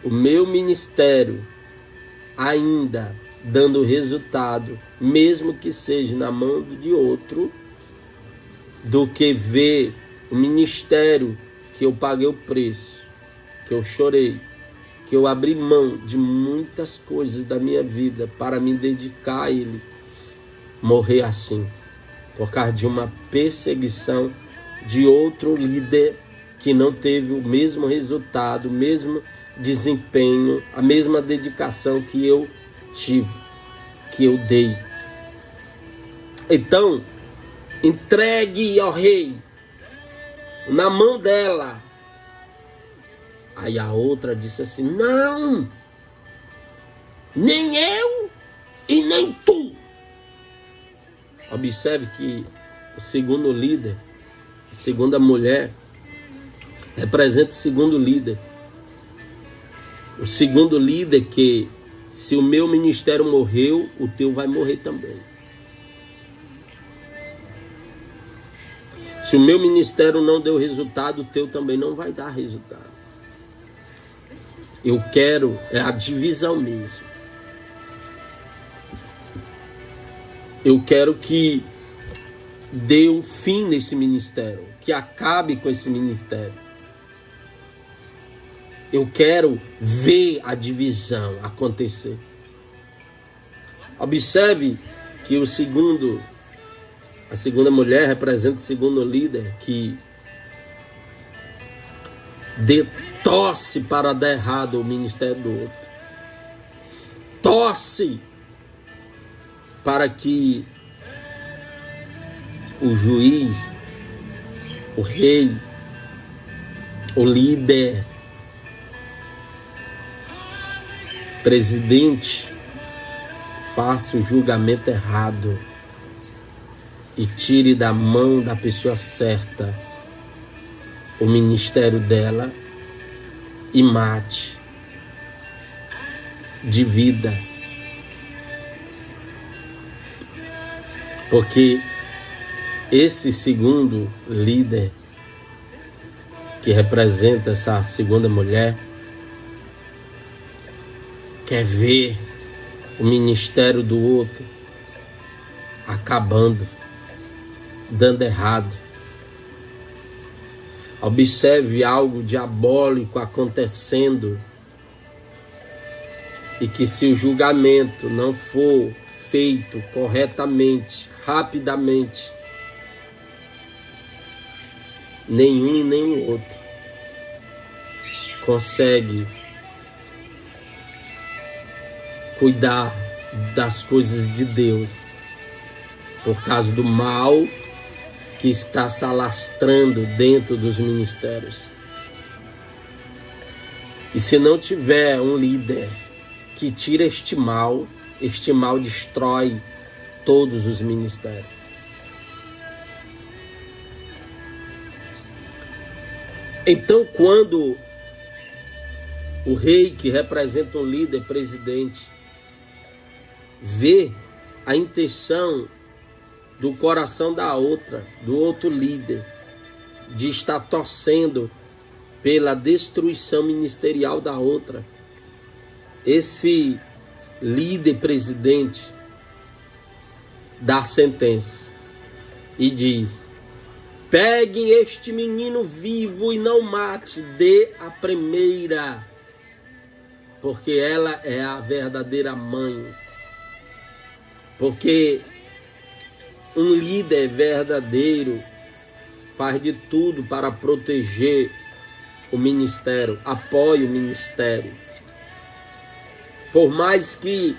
o meu ministério ainda dando resultado, mesmo que seja na mão de outro, do que ver o ministério que eu paguei o preço, que eu chorei, que eu abri mão de muitas coisas da minha vida para me dedicar a ele, morrer assim, por causa de uma perseguição de outro líder que não teve o mesmo resultado, o mesmo desempenho, a mesma dedicação que eu tive, que eu dei. Então, entregue ao rei, na mão dela. Aí a outra disse assim: não, nem eu e nem tu. Observe que o segundo líder, a segunda mulher, representa o segundo líder. O segundo líder que, se o meu ministério morreu, o teu vai morrer também. Se o meu ministério não deu resultado, o teu também não vai dar resultado. Eu quero a divisão mesmo. Eu quero que dê um fim nesse ministério, que acabe com esse ministério. Eu quero ver a divisão acontecer. Observe que a segunda mulher representa o segundo líder que torce para dar errado o ministério do outro. Torce para que o juiz, o rei, o líder, presidente, faça o julgamento errado e tire da mão da pessoa certa o ministério dela e mate, divida. Porque esse segundo líder, que representa essa segunda mulher, quer ver o ministério do outro acabando, dando errado. Observe algo diabólico acontecendo e que, se o julgamento não for feito corretamente, rapidamente, nenhum e nem o outro consegue cuidar das coisas de Deus por causa do mal que está se alastrando dentro dos ministérios. E se não tiver um líder que tira este mal destrói todos os ministérios. Então, quando o rei, que representa um líder, presidente, vê a intenção do coração da outra, do outro líder, de estar torcendo pela destruição ministerial da outra, esse líder presidente dá sentença e diz: peguem este menino vivo e não mate, dê a primeira, porque ela é a verdadeira mãe. Porque um líder verdadeiro faz de tudo para proteger o ministério, apoia o ministério. Por mais que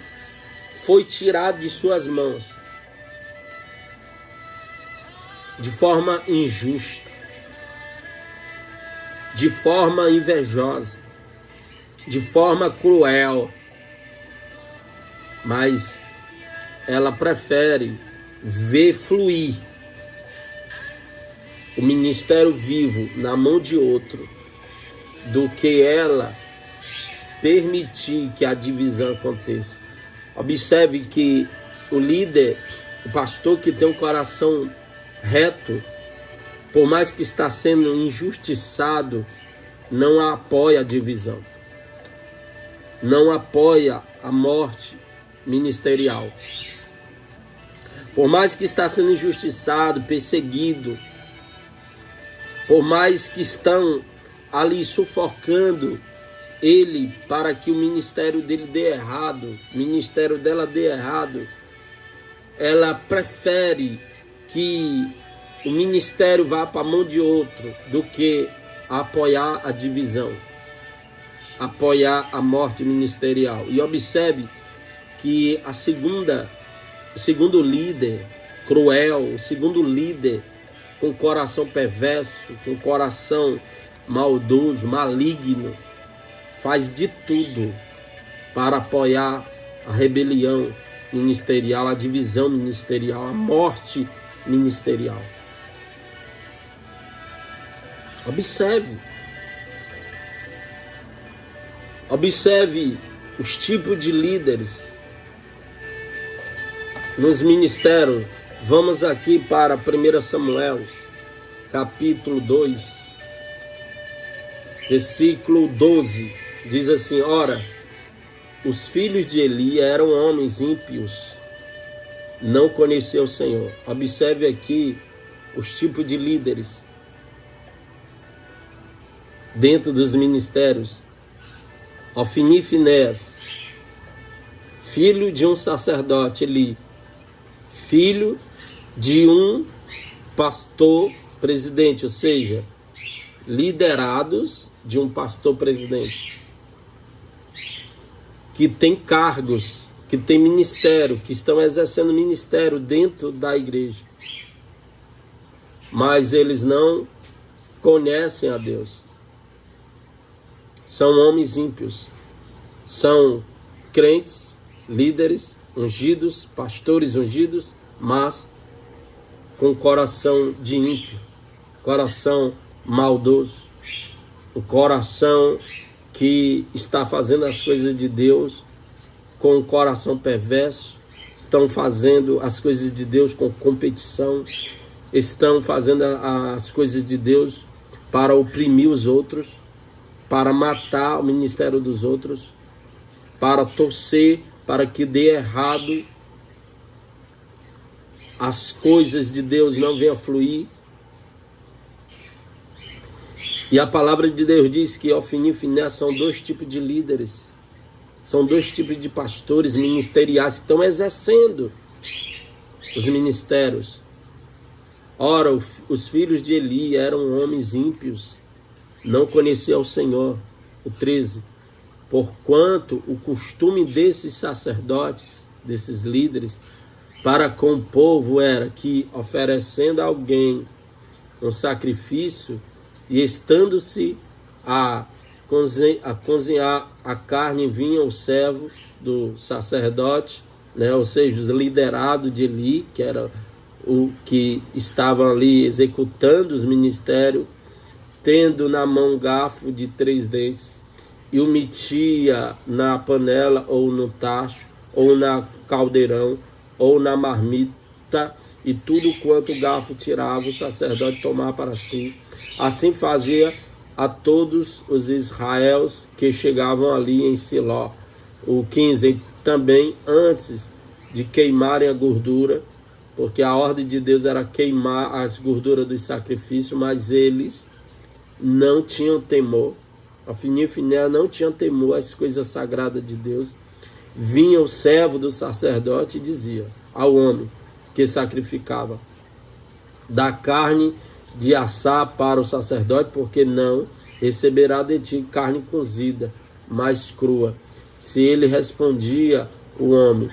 foi tirado de suas mãos, de forma injusta, de forma invejosa, de forma cruel, mas ela prefere ver fluir o ministério vivo na mão de outro do que ela permitir que a divisão aconteça. Observe que o líder, o pastor que tem um coração reto, por mais que está sendo injustiçado, não apoia a divisão, não apoia a morte ministerial. Por mais que está sendo injustiçado, perseguido, por mais que estão ali sufocando ele para que o ministério dele dê errado, o ministério dela dê errado, ela prefere que o ministério vá para a mão de outro do que apoiar a divisão, apoiar a morte ministerial. E observe que o segundo líder cruel, o segundo líder com coração perverso, com coração maldoso, maligno, faz de tudo para apoiar a rebelião ministerial, a divisão ministerial, a morte ministerial. Observe os tipos de líderes nos ministérios. Vamos aqui para 1 Samuel, capítulo 2, versículo 12. Diz assim: ora, os filhos de Eli eram homens ímpios, não conheciam o Senhor. Observe aqui os tipos de líderes dentro dos ministérios. Ofni e Finéias, filho de um sacerdote Eli, filho de um pastor presidente, ou seja, liderados de um pastor presidente, que tem cargos, que tem ministério, que estão exercendo ministério dentro da igreja, mas eles não conhecem a Deus. São homens ímpios, são crentes, líderes ungidos, pastores ungidos, mas com coração de ímpio, coração maldoso, o coração que está fazendo as coisas de Deus com o coração perverso, estão fazendo as coisas de Deus com competição, estão fazendo as coisas de Deus para oprimir os outros, para matar o ministério dos outros, para torcer para que dê errado, as coisas de Deus não venham a fluir. E a palavra de Deus diz que Ofni e Finéias são dois tipos de líderes, são dois tipos de pastores ministeriais que estão exercendo os ministérios. Ora, os filhos de Eli eram homens ímpios, não conheciam o Senhor. O 13. Porquanto o costume desses sacerdotes, desses líderes, para com o povo era que, oferecendo a alguém um sacrifício, e estando-se a cozinhar a carne, vinha o servo do sacerdote, ou seja, os liderados de Eli, que era o que estavam ali executando os ministérios, tendo na mão um garfo de 3 dentes, e o metia na panela, ou no tacho, ou na caldeirão, ou na marmita, e tudo quanto o garfo tirava, o sacerdote tomava para si. Assim fazia a todos os israeus que chegavam ali em Siló. O 15, também antes de queimarem a gordura, porque a ordem de Deus era queimar as gorduras dos sacrifícios, mas eles não tinham temor. Ofni e Finéias não tinham temor às coisas sagradas de Deus. Vinha o servo do sacerdote e dizia ao homem que sacrificava: dá carne de assar para o sacerdote, porque não receberá de ti carne cozida, mas crua. Se ele respondia, o homem: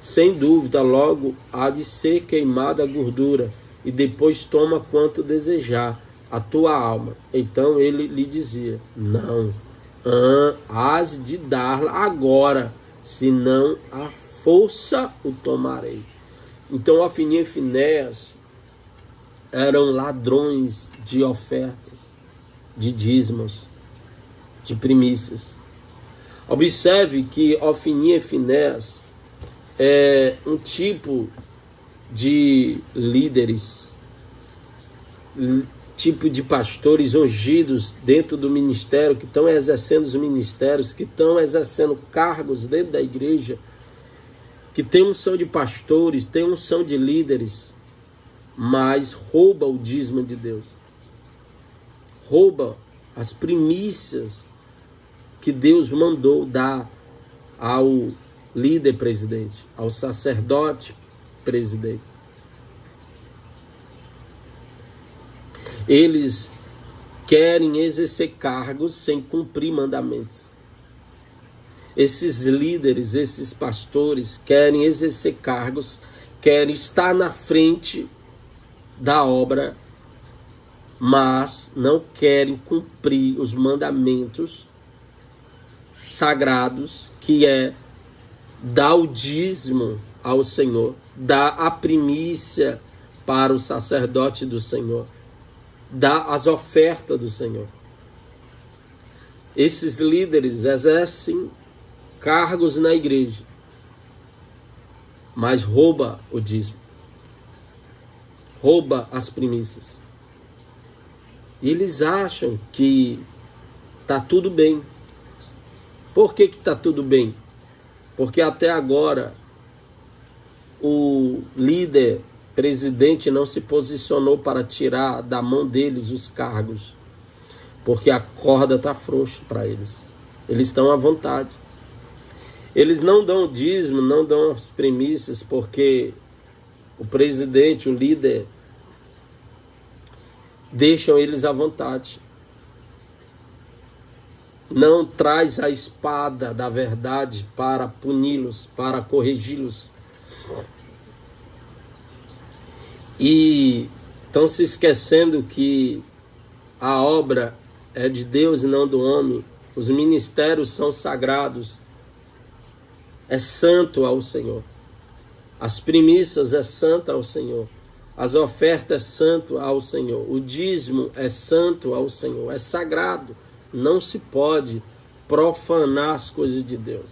sem dúvida, logo há de ser queimada a gordura, e depois toma quanto desejar a tua alma. Então ele lhe dizia: não, hás de dar agora, senão a força o tomarei. Então Ofni e Finéias eram ladrões de ofertas, de dízimos, de primícias. Observe que Ofni e Finéias é um tipo de líderes, tipo de pastores ungidos dentro do ministério, que estão exercendo os ministérios, que estão exercendo cargos dentro da igreja, que tem unção de pastores, tem unção de líderes, mas rouba o dízimo de Deus. Rouba as primícias que Deus mandou dar ao líder presidente, ao sacerdote presidente. Eles querem exercer cargos sem cumprir mandamentos. Esses líderes, esses pastores querem exercer cargos, querem estar na frente da obra, mas não querem cumprir os mandamentos sagrados, que é dar o dízimo ao Senhor, dar a primícia para o sacerdote do Senhor, dar as ofertas do Senhor. Esses líderes exercem cargos na igreja, mas rouba o dízimo, rouba as primícias. E eles acham que está tudo bem. Por que está tudo bem? Porque até agora o líder presidente não se posicionou para tirar da mão deles os cargos, porque a corda está frouxa para eles. Eles estão à vontade. Eles não dão dízimo, não dão as primícias, porque o presidente, o líder, deixam eles à vontade. Não traz a espada da verdade para puni-los, para corrigi-los. E estão se esquecendo que a obra é de Deus e não do homem. Os ministérios são sagrados. É santo ao Senhor. As primícias é santa ao Senhor. As ofertas é santo ao Senhor. O dízimo é santo ao Senhor. É sagrado. Não se pode profanar as coisas de Deus.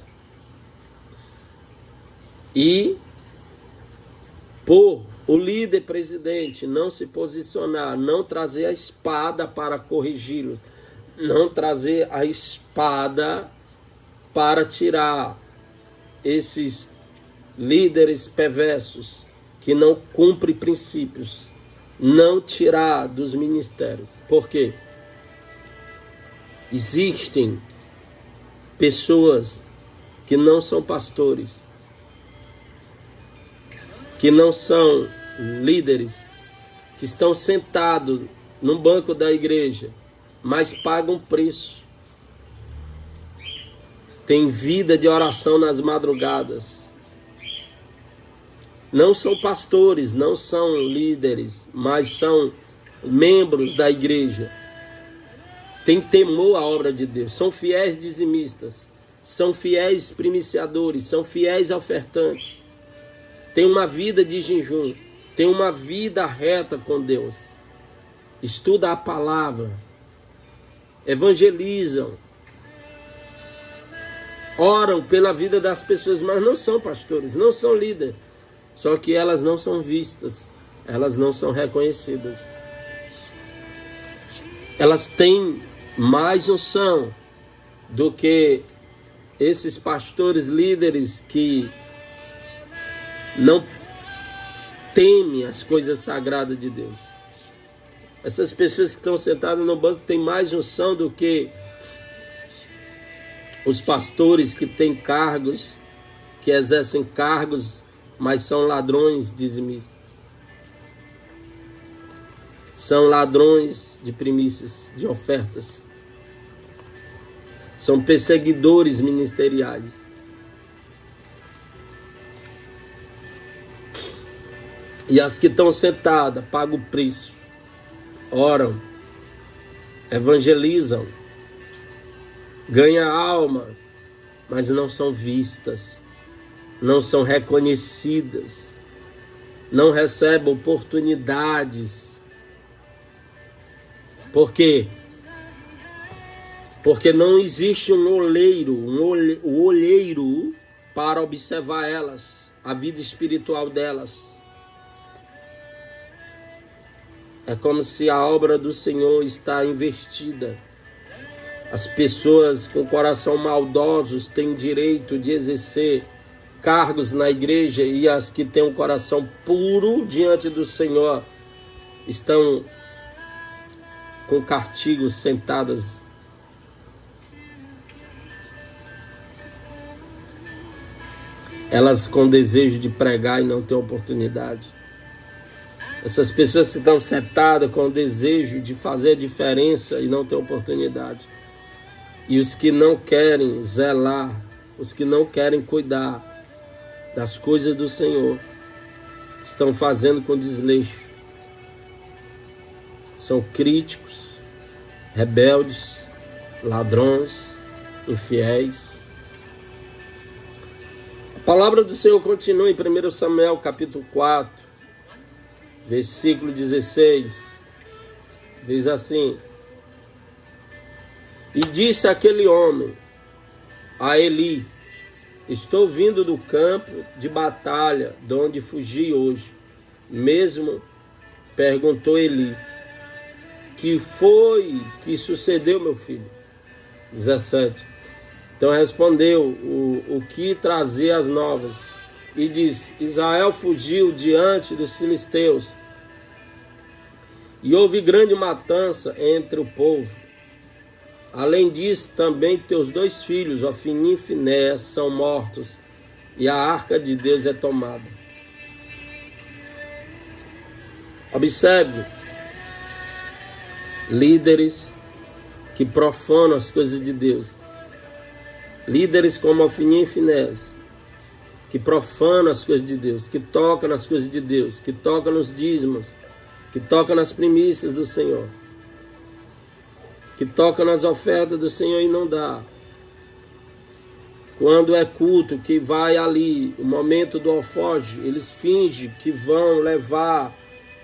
E por o líder presidente não se posicionar, não trazer a espada para corrigi-los, não trazer a espada para tirar esses líderes perversos que não cumprem princípios, não tirar dos ministérios. Por quê? Existem pessoas que não são pastores, que não são líderes, que estão sentados no banco da igreja, mas pagam preço. Tem vida de oração nas madrugadas. Não são pastores, não são líderes, mas são membros da igreja. Tem temor à obra de Deus. São fiéis dizimistas, são fiéis primiciadores, são fiéis ofertantes. Tem uma vida de jejum, tem uma vida reta com Deus. Estuda a palavra, evangelizam, oram pela vida das pessoas, mas não são pastores, não são líderes. Só que elas não são vistas, elas não são reconhecidas. Elas têm mais unção do que esses pastores líderes que não temem as coisas sagradas de Deus. Essas pessoas que estão sentadas no banco têm mais unção do que os pastores que têm cargos, que exercem cargos, mas são ladrões dizimistas. São ladrões de primícias, de ofertas. São perseguidores ministeriais. E as que estão sentadas pagam o preço, oram, evangelizam, ganham alma, mas não são vistas, não são reconhecidas, não recebem oportunidades. Por quê? Porque não existe um olheiro para observar elas, a vida espiritual delas. É como se a obra do Senhor está investida. As pessoas com coração maldosos têm direito de exercer cargos na igreja, e as que têm um coração puro diante do Senhor estão com castigos sentadas. Elas com desejo de pregar e não têm oportunidade. Essas pessoas que estão sentadas com o desejo de fazer a diferença e não têm oportunidade. E os que não querem zelar, os que não querem cuidar das coisas do Senhor, estão fazendo com desleixo. São críticos, rebeldes, ladrões, infiéis. A palavra do Senhor continua em 1 Samuel capítulo 4. Versículo 16, diz assim: E disse aquele homem a Eli: Estou vindo do campo de batalha, de onde fugi hoje. Mesmo perguntou Eli: Que foi que sucedeu, meu filho? 17. Então respondeu o que trazia as novas, e disse: Israel fugiu diante dos filisteus, e houve grande matança entre o povo. Além disso, também teus 2 filhos, Ofni e Finéias, são mortos, e a arca de Deus é tomada. Observe, líderes que profanam as coisas de Deus. Líderes como Ofni e Finéias, que profanam as coisas de Deus, que tocam nas coisas de Deus, que tocam nos dízimos, que tocam nas primícias do Senhor, que tocam nas ofertas do Senhor e não dá. Quando é culto, que vai ali, o momento do alforje, eles fingem que vão levar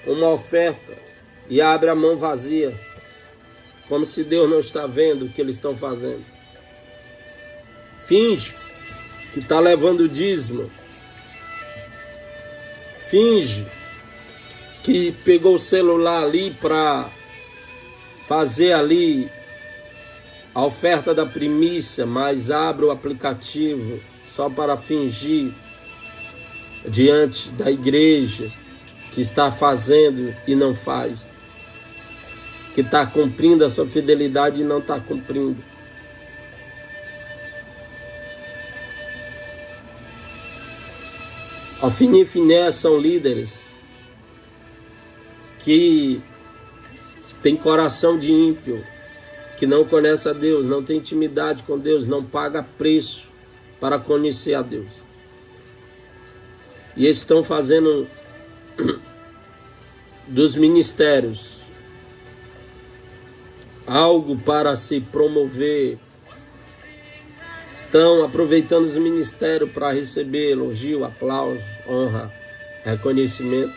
uma oferta e abrem a mão vazia, como se Deus não está vendo o que eles estão fazendo. Finge que está levando o dízimo. Finge que pegou o celular ali para fazer ali a oferta da primícia, mas abre o aplicativo só para fingir diante da igreja que está fazendo e não faz, que está cumprindo a sua fidelidade e não está cumprindo. Ofni e Finéias são líderes que tem coração de ímpio, que não conhece a Deus, não tem intimidade com Deus, não paga preço para conhecer a Deus. E eles estão fazendo dos ministérios algo para se promover. Estão aproveitando os ministérios para receber elogio, aplauso, honra, reconhecimento.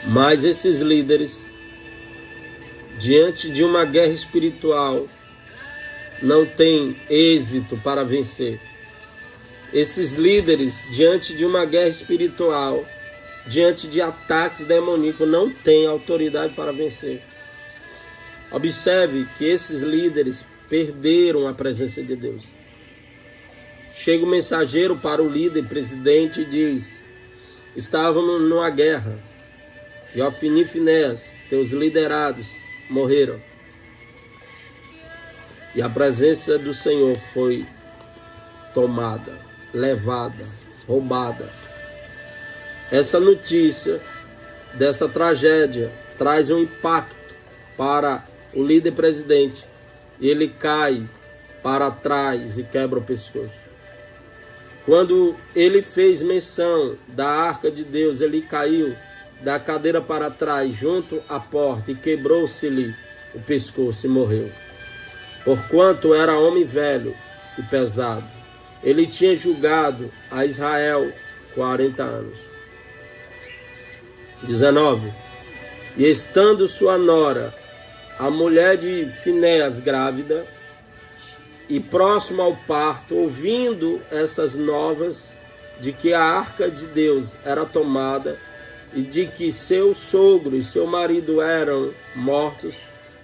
Mas esses líderes, diante de uma guerra espiritual, não têm êxito para vencer. Esses líderes, diante de uma guerra espiritual, diante de ataques demoníacos, não têm autoridade para vencer. Observe que esses líderes perderam a presença de Deus. Chega o mensageiro para o líder, presidente, e diz: estávamos numa guerra, e Ofni e Finéias, teus liderados, morreram. E a presença do Senhor foi tomada, levada, roubada. Essa notícia dessa tragédia traz um impacto para o líder presidente. Ele cai para trás e quebra o pescoço. Quando ele fez menção da arca de Deus, ele caiu da cadeira para trás, junto à porta, e quebrou-se-lhe o pescoço e morreu. Porquanto era homem velho e pesado, ele tinha julgado a Israel 40 anos. 19. E estando sua nora, a mulher de Finéias, grávida, e próximo ao parto, ouvindo estas novas de que a arca de Deus era tomada e de que seu sogro e seu marido eram mortos,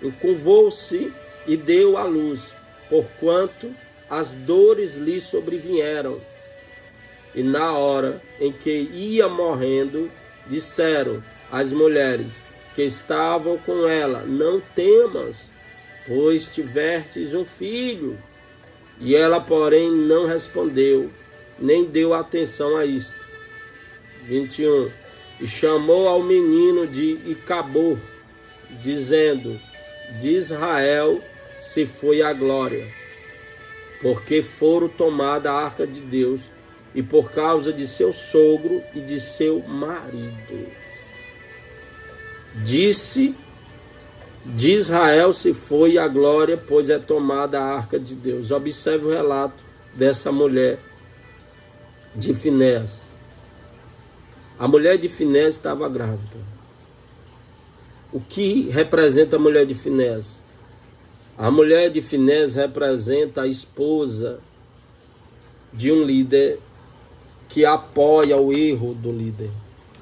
encurvou-se e deu à luz, porquanto as dores lhe sobrevieram. E na hora em que ia morrendo, disseram as mulheres que estavam com ela: não temas, pois tivestes um filho. E ela, porém, não respondeu, nem deu atenção a isto. 21. E chamou ao menino de Icabor, dizendo: de Israel se foi a glória, porque foram tomada a arca de Deus, e por causa de seu sogro e de seu marido. Disse: de Israel se foi a glória, pois é tomada a arca de Deus. Observe o relato dessa mulher de Finéias. A mulher de Finéias estava grávida. O que representa a mulher de Finéias? A mulher de Finéias representa a esposa de um líder que apoia o erro do líder,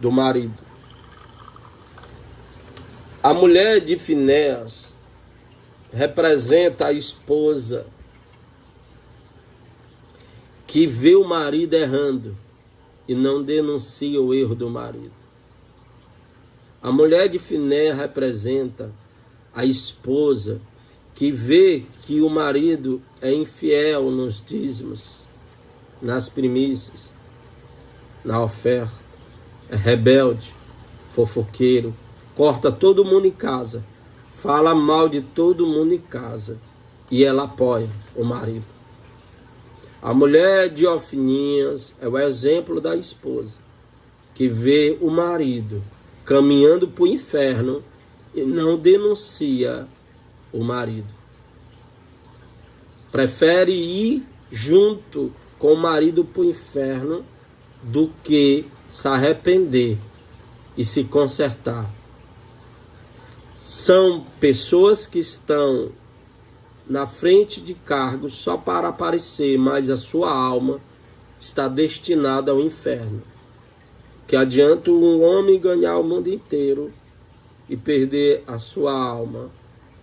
do marido. A mulher de Finéias representa a esposa que vê o marido errando e não denuncia o erro do marido. A mulher de Finéias representa a esposa que vê que o marido é infiel nos dízimos, nas primícias, na oferta, é rebelde, fofoqueiro, corta todo mundo em casa, fala mal de todo mundo em casa, e ela apoia o marido. A mulher de Ofninhas é o exemplo da esposa que vê o marido caminhando para o inferno e não denuncia o marido. Prefere ir junto com o marido para o inferno do que se arrepender e se consertar. São pessoas que estão na frente de cargos só para aparecer, mas a sua alma está destinada ao inferno. Que adianta um homem ganhar o mundo inteiro e perder a sua alma?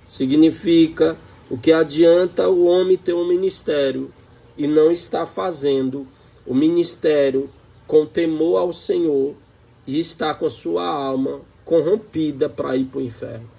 Significa o que adianta o homem ter um ministério e não estar fazendo o ministério com temor ao Senhor e está com a sua alma corrompida para ir para o inferno.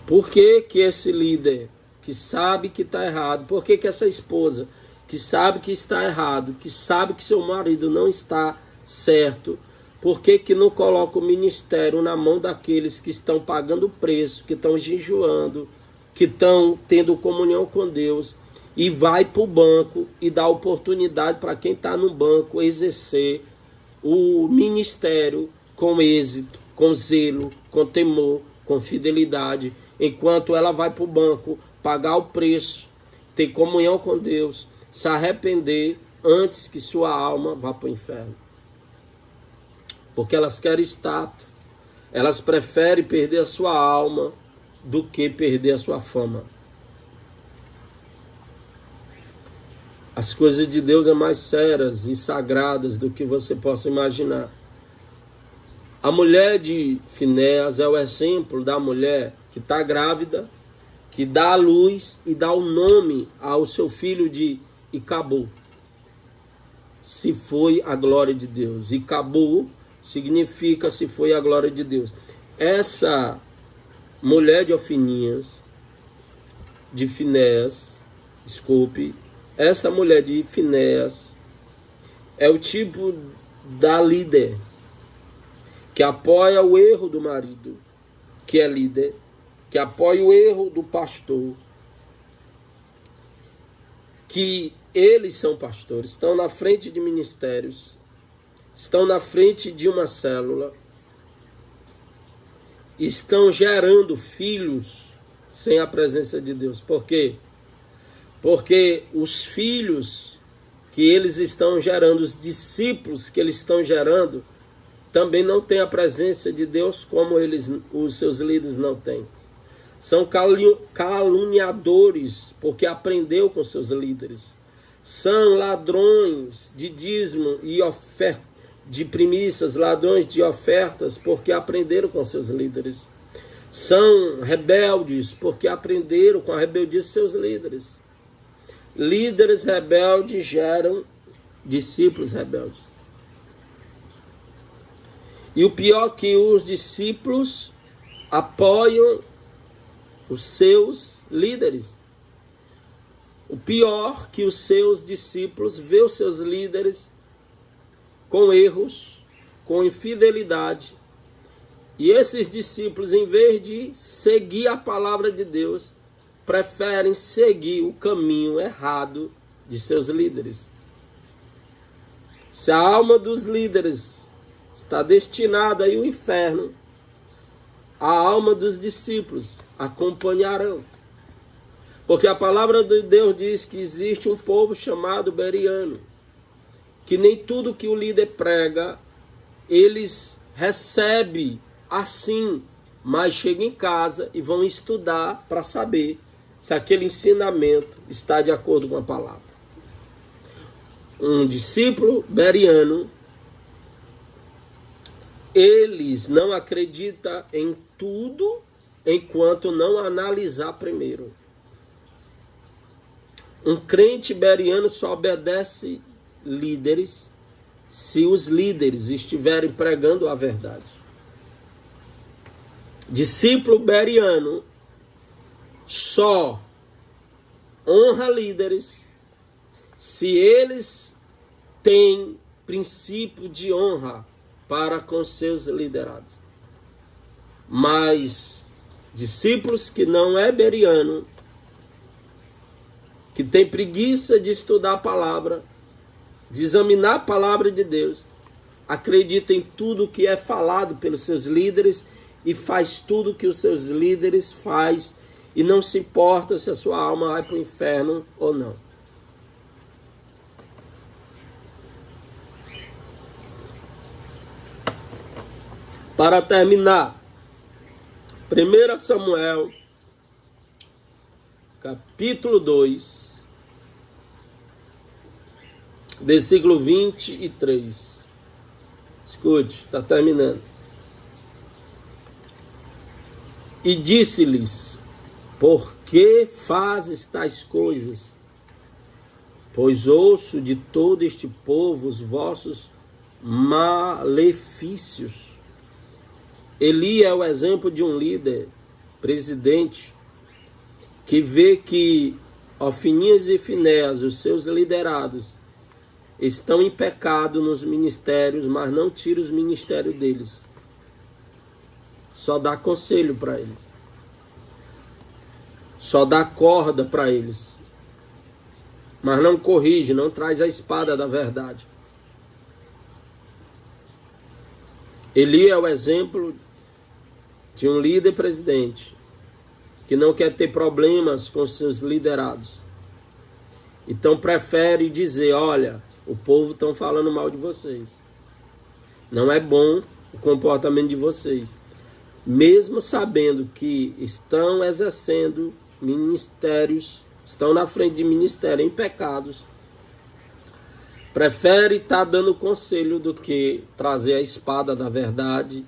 Por que que esse líder que sabe que está errado, por que que essa esposa que sabe que está errado, que sabe que seu marido não está certo, por que que não coloca o ministério na mão daqueles que estão pagando o preço, que estão jejuando, que estão tendo comunhão com Deus, e vai para o banco e dá oportunidade para quem está no banco exercer o ministério com êxito, com zelo, com temor, com fidelidade, enquanto ela vai para o banco pagar o preço, ter comunhão com Deus, se arrepender antes que sua alma vá para o inferno. Porque elas querem status, elas preferem perder a sua alma do que perder a sua fama. As coisas de Deus são mais sérias e sagradas do que você possa imaginar. A mulher de Finéias é o exemplo da mulher que está grávida, que dá a luz e dá o nome ao seu filho de Icabor. Se foi a glória de Deus. Icabor significa se foi a glória de Deus. Essa mulher de Ofninhas, de Finéias, essa mulher de Finéias é o tipo da líder que apoia o erro do marido, que é líder, que apoia o erro do pastor, que eles são pastores, estão na frente de ministérios, estão na frente de uma célula, estão gerando filhos sem a presença de Deus. Por quê? Porque os filhos que eles estão gerando, os discípulos que eles estão gerando, também não têm a presença de Deus como os seus líderes não têm. São caluniadores, porque aprendeu com seus líderes. São ladrões de dízimo e de primícias, ladrões de ofertas, porque aprenderam com seus líderes. São rebeldes, porque aprenderam com a rebeldia de seus líderes. Líderes rebeldes geram discípulos rebeldes. E o pior é que os discípulos apoiam os seus líderes. O pior é que os seus discípulos vê os seus líderes com erros, com infidelidade. E esses discípulos, em vez de seguir a palavra de Deus, preferem seguir o caminho errado de seus líderes. Se a alma dos líderes está destinada ao inferno, a alma dos discípulos acompanharão. Porque a palavra de Deus diz que existe um povo chamado Bereano, que nem tudo que o líder prega, eles recebem assim, mas chegam em casa e vão estudar para saber se aquele ensinamento está de acordo com a palavra. Um discípulo bereano, eles não acreditam em tudo enquanto não analisar primeiro. Um crente bereano só obedece líderes se os líderes estiverem pregando a verdade. Discípulo bereano só honra líderes se eles têm princípio de honra para com seus liderados. Mas discípulos que não é bereano, que tem preguiça de estudar a palavra, de examinar a palavra de Deus, acredita em tudo que é falado pelos seus líderes e faz tudo que os seus líderes fazem e não se importa se a sua alma vai para o inferno ou não. Para terminar, 1 Samuel, capítulo 2, versículo 23. Escute, está terminando. E disse-lhes: por que fazes tais coisas? Pois ouço de todo este povo os vossos malefícios. Eli é o exemplo de um líder, presidente, que vê que Ofnias e Finéias, os seus liderados, estão em pecado nos ministérios, mas não tira os ministérios deles. Só dá conselho para eles. Só dá corda para eles. Mas não corrige, não traz a espada da verdade. Eli é o exemplo de um líder presidente que não quer ter problemas com seus liderados. Então prefere dizer: olha, o povo está falando mal de vocês. Não é bom o comportamento de vocês. Mesmo sabendo que estão exercendo ministérios, estão na frente de ministério em pecados, prefere estar dando conselho do que trazer a espada da verdade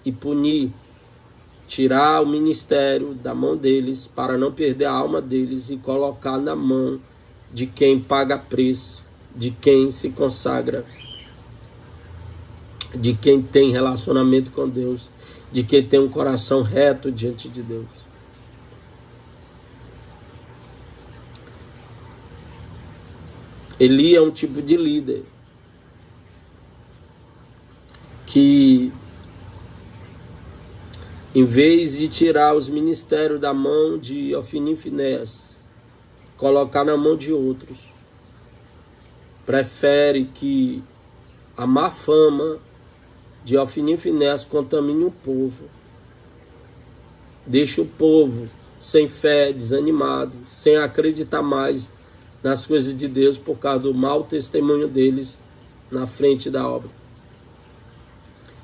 e punir, tirar o ministério da mão deles para não perder a alma deles e colocar na mão de quem paga preço, de quem se consagra, de quem tem relacionamento com Deus, de quem tem um coração reto diante de Deus. Eli é um tipo de líder que, em vez de tirar os ministérios da mão de Ofni e Finéias, colocar na mão de outros. Prefere que a má fama de Ofni e Finéias contamine o povo. Deixa o povo sem fé, desanimado, sem acreditar mais nas coisas de Deus por causa do mau testemunho deles na frente da obra.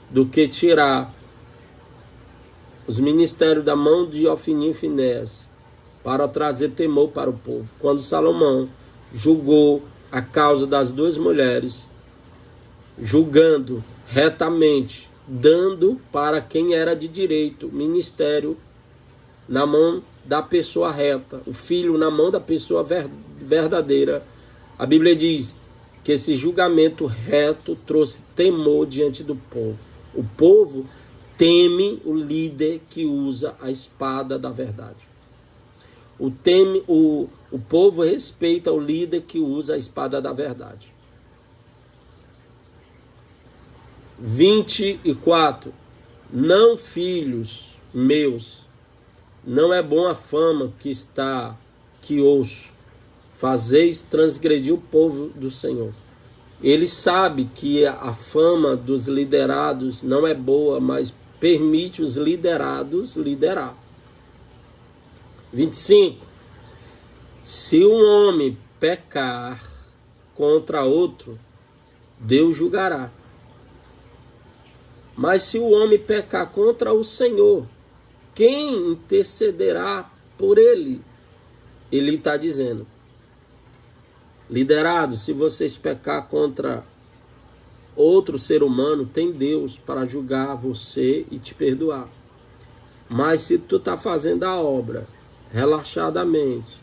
Do que tirar os ministérios da mão de Ofni e Finéias para trazer temor para o povo. Quando Salomão julgou a causa das duas mulheres, julgando retamente, dando para quem era de direito ministério na mão da pessoa reta, o filho na mão da pessoa verdadeira, a Bíblia diz que esse julgamento reto trouxe temor diante do povo. O povo teme o líder que usa a espada da verdade. O povo respeita o líder que usa a espada da verdade. 24. Não, filhos meus, não é bom a fama que ouço. Fazeis transgredir o povo do Senhor. Ele sabe que a fama dos liderados não é boa, mas permite os liderados liderar. 25. Se um homem pecar contra outro, Deus julgará. Mas se o homem pecar contra o Senhor, quem intercederá por ele? Ele está dizendo: liderados, se vocês pecar contra outro ser humano, tem Deus para julgar você e te perdoar. Mas se tu está fazendo a obra relaxadamente,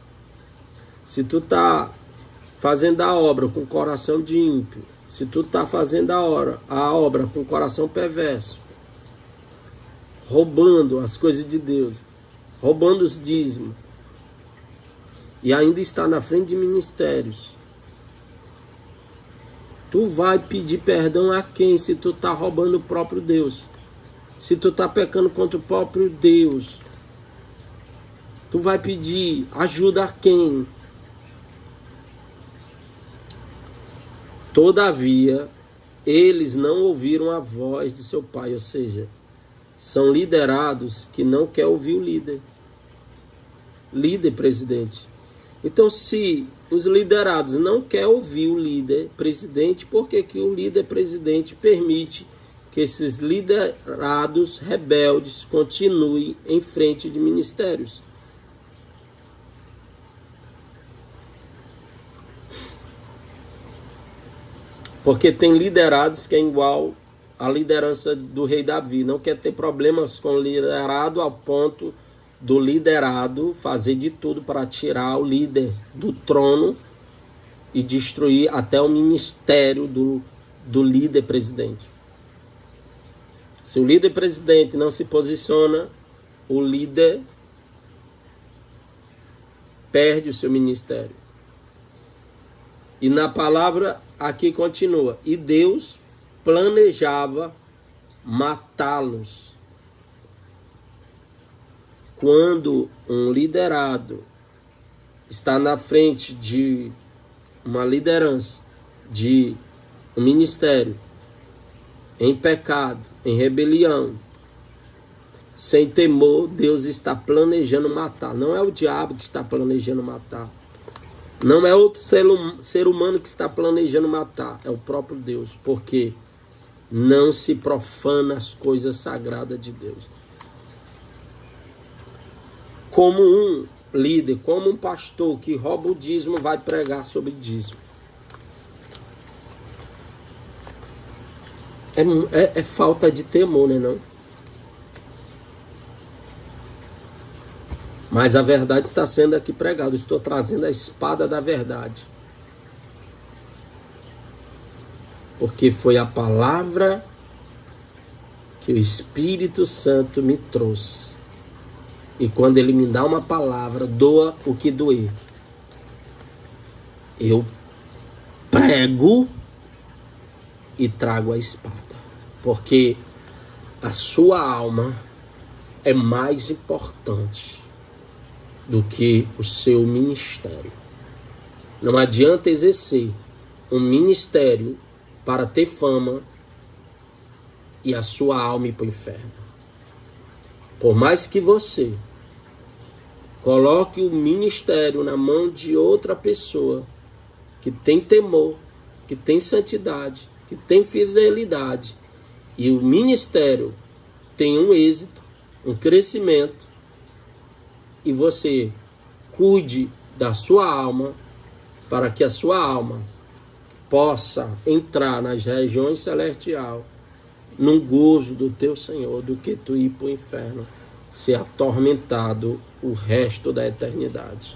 se tu está fazendo a obra com coração de ímpio, se tu está fazendo a obra com coração perverso, roubando as coisas de Deus, roubando os dízimos, e ainda está na frente de ministérios, tu vai pedir perdão a quem se tu está roubando o próprio Deus? Se tu está pecando contra o próprio Deus, tu vai pedir ajuda a quem? Todavia, eles não ouviram a voz de seu pai, ou seja, são liderados que não quer ouvir o líder. Líder presidente. Então, se os liderados não querem ouvir o líder presidente, por que que o líder presidente permite que esses liderados rebeldes continuem em frente de ministérios? Porque tem liderados que é igual à liderança do rei Davi. Não quer ter problemas com o liderado ao ponto do liderado fazer de tudo para tirar o líder do trono e destruir até o ministério do líder presidente. Se o líder presidente não se posiciona, o líder perde o seu ministério. E na palavra aqui continua: e Deus planejava matá-los. Quando um liderado está na frente de uma liderança, de um ministério, em pecado, em rebelião, sem temor, Deus está planejando matar. Não é o diabo que está planejando matar. Não é outro ser humano que está planejando matar. É o próprio Deus. Porque não se profana as coisas sagradas de Deus. Como um líder, como um pastor que rouba o dízimo, vai pregar sobre dízimo. É falta de temor, né, não? Mas a verdade está sendo aqui pregada. Estou trazendo a espada da verdade. Porque foi a palavra que o Espírito Santo me trouxe. E quando ele me dá uma palavra, doa o que doer. Eu prego e trago a espada. Porque a sua alma é mais importante do que o seu ministério. Não adianta exercer um ministério para ter fama e a sua alma ir para o inferno. Por mais que você coloque o ministério na mão de outra pessoa que tem temor, que tem santidade, que tem fidelidade, e o ministério tem um êxito, um crescimento, e você cuide da sua alma, para que a sua alma possa entrar nas regiões celestiais, num gozo do teu Senhor, do que tu ir para o inferno, ser atormentado o resto da eternidade.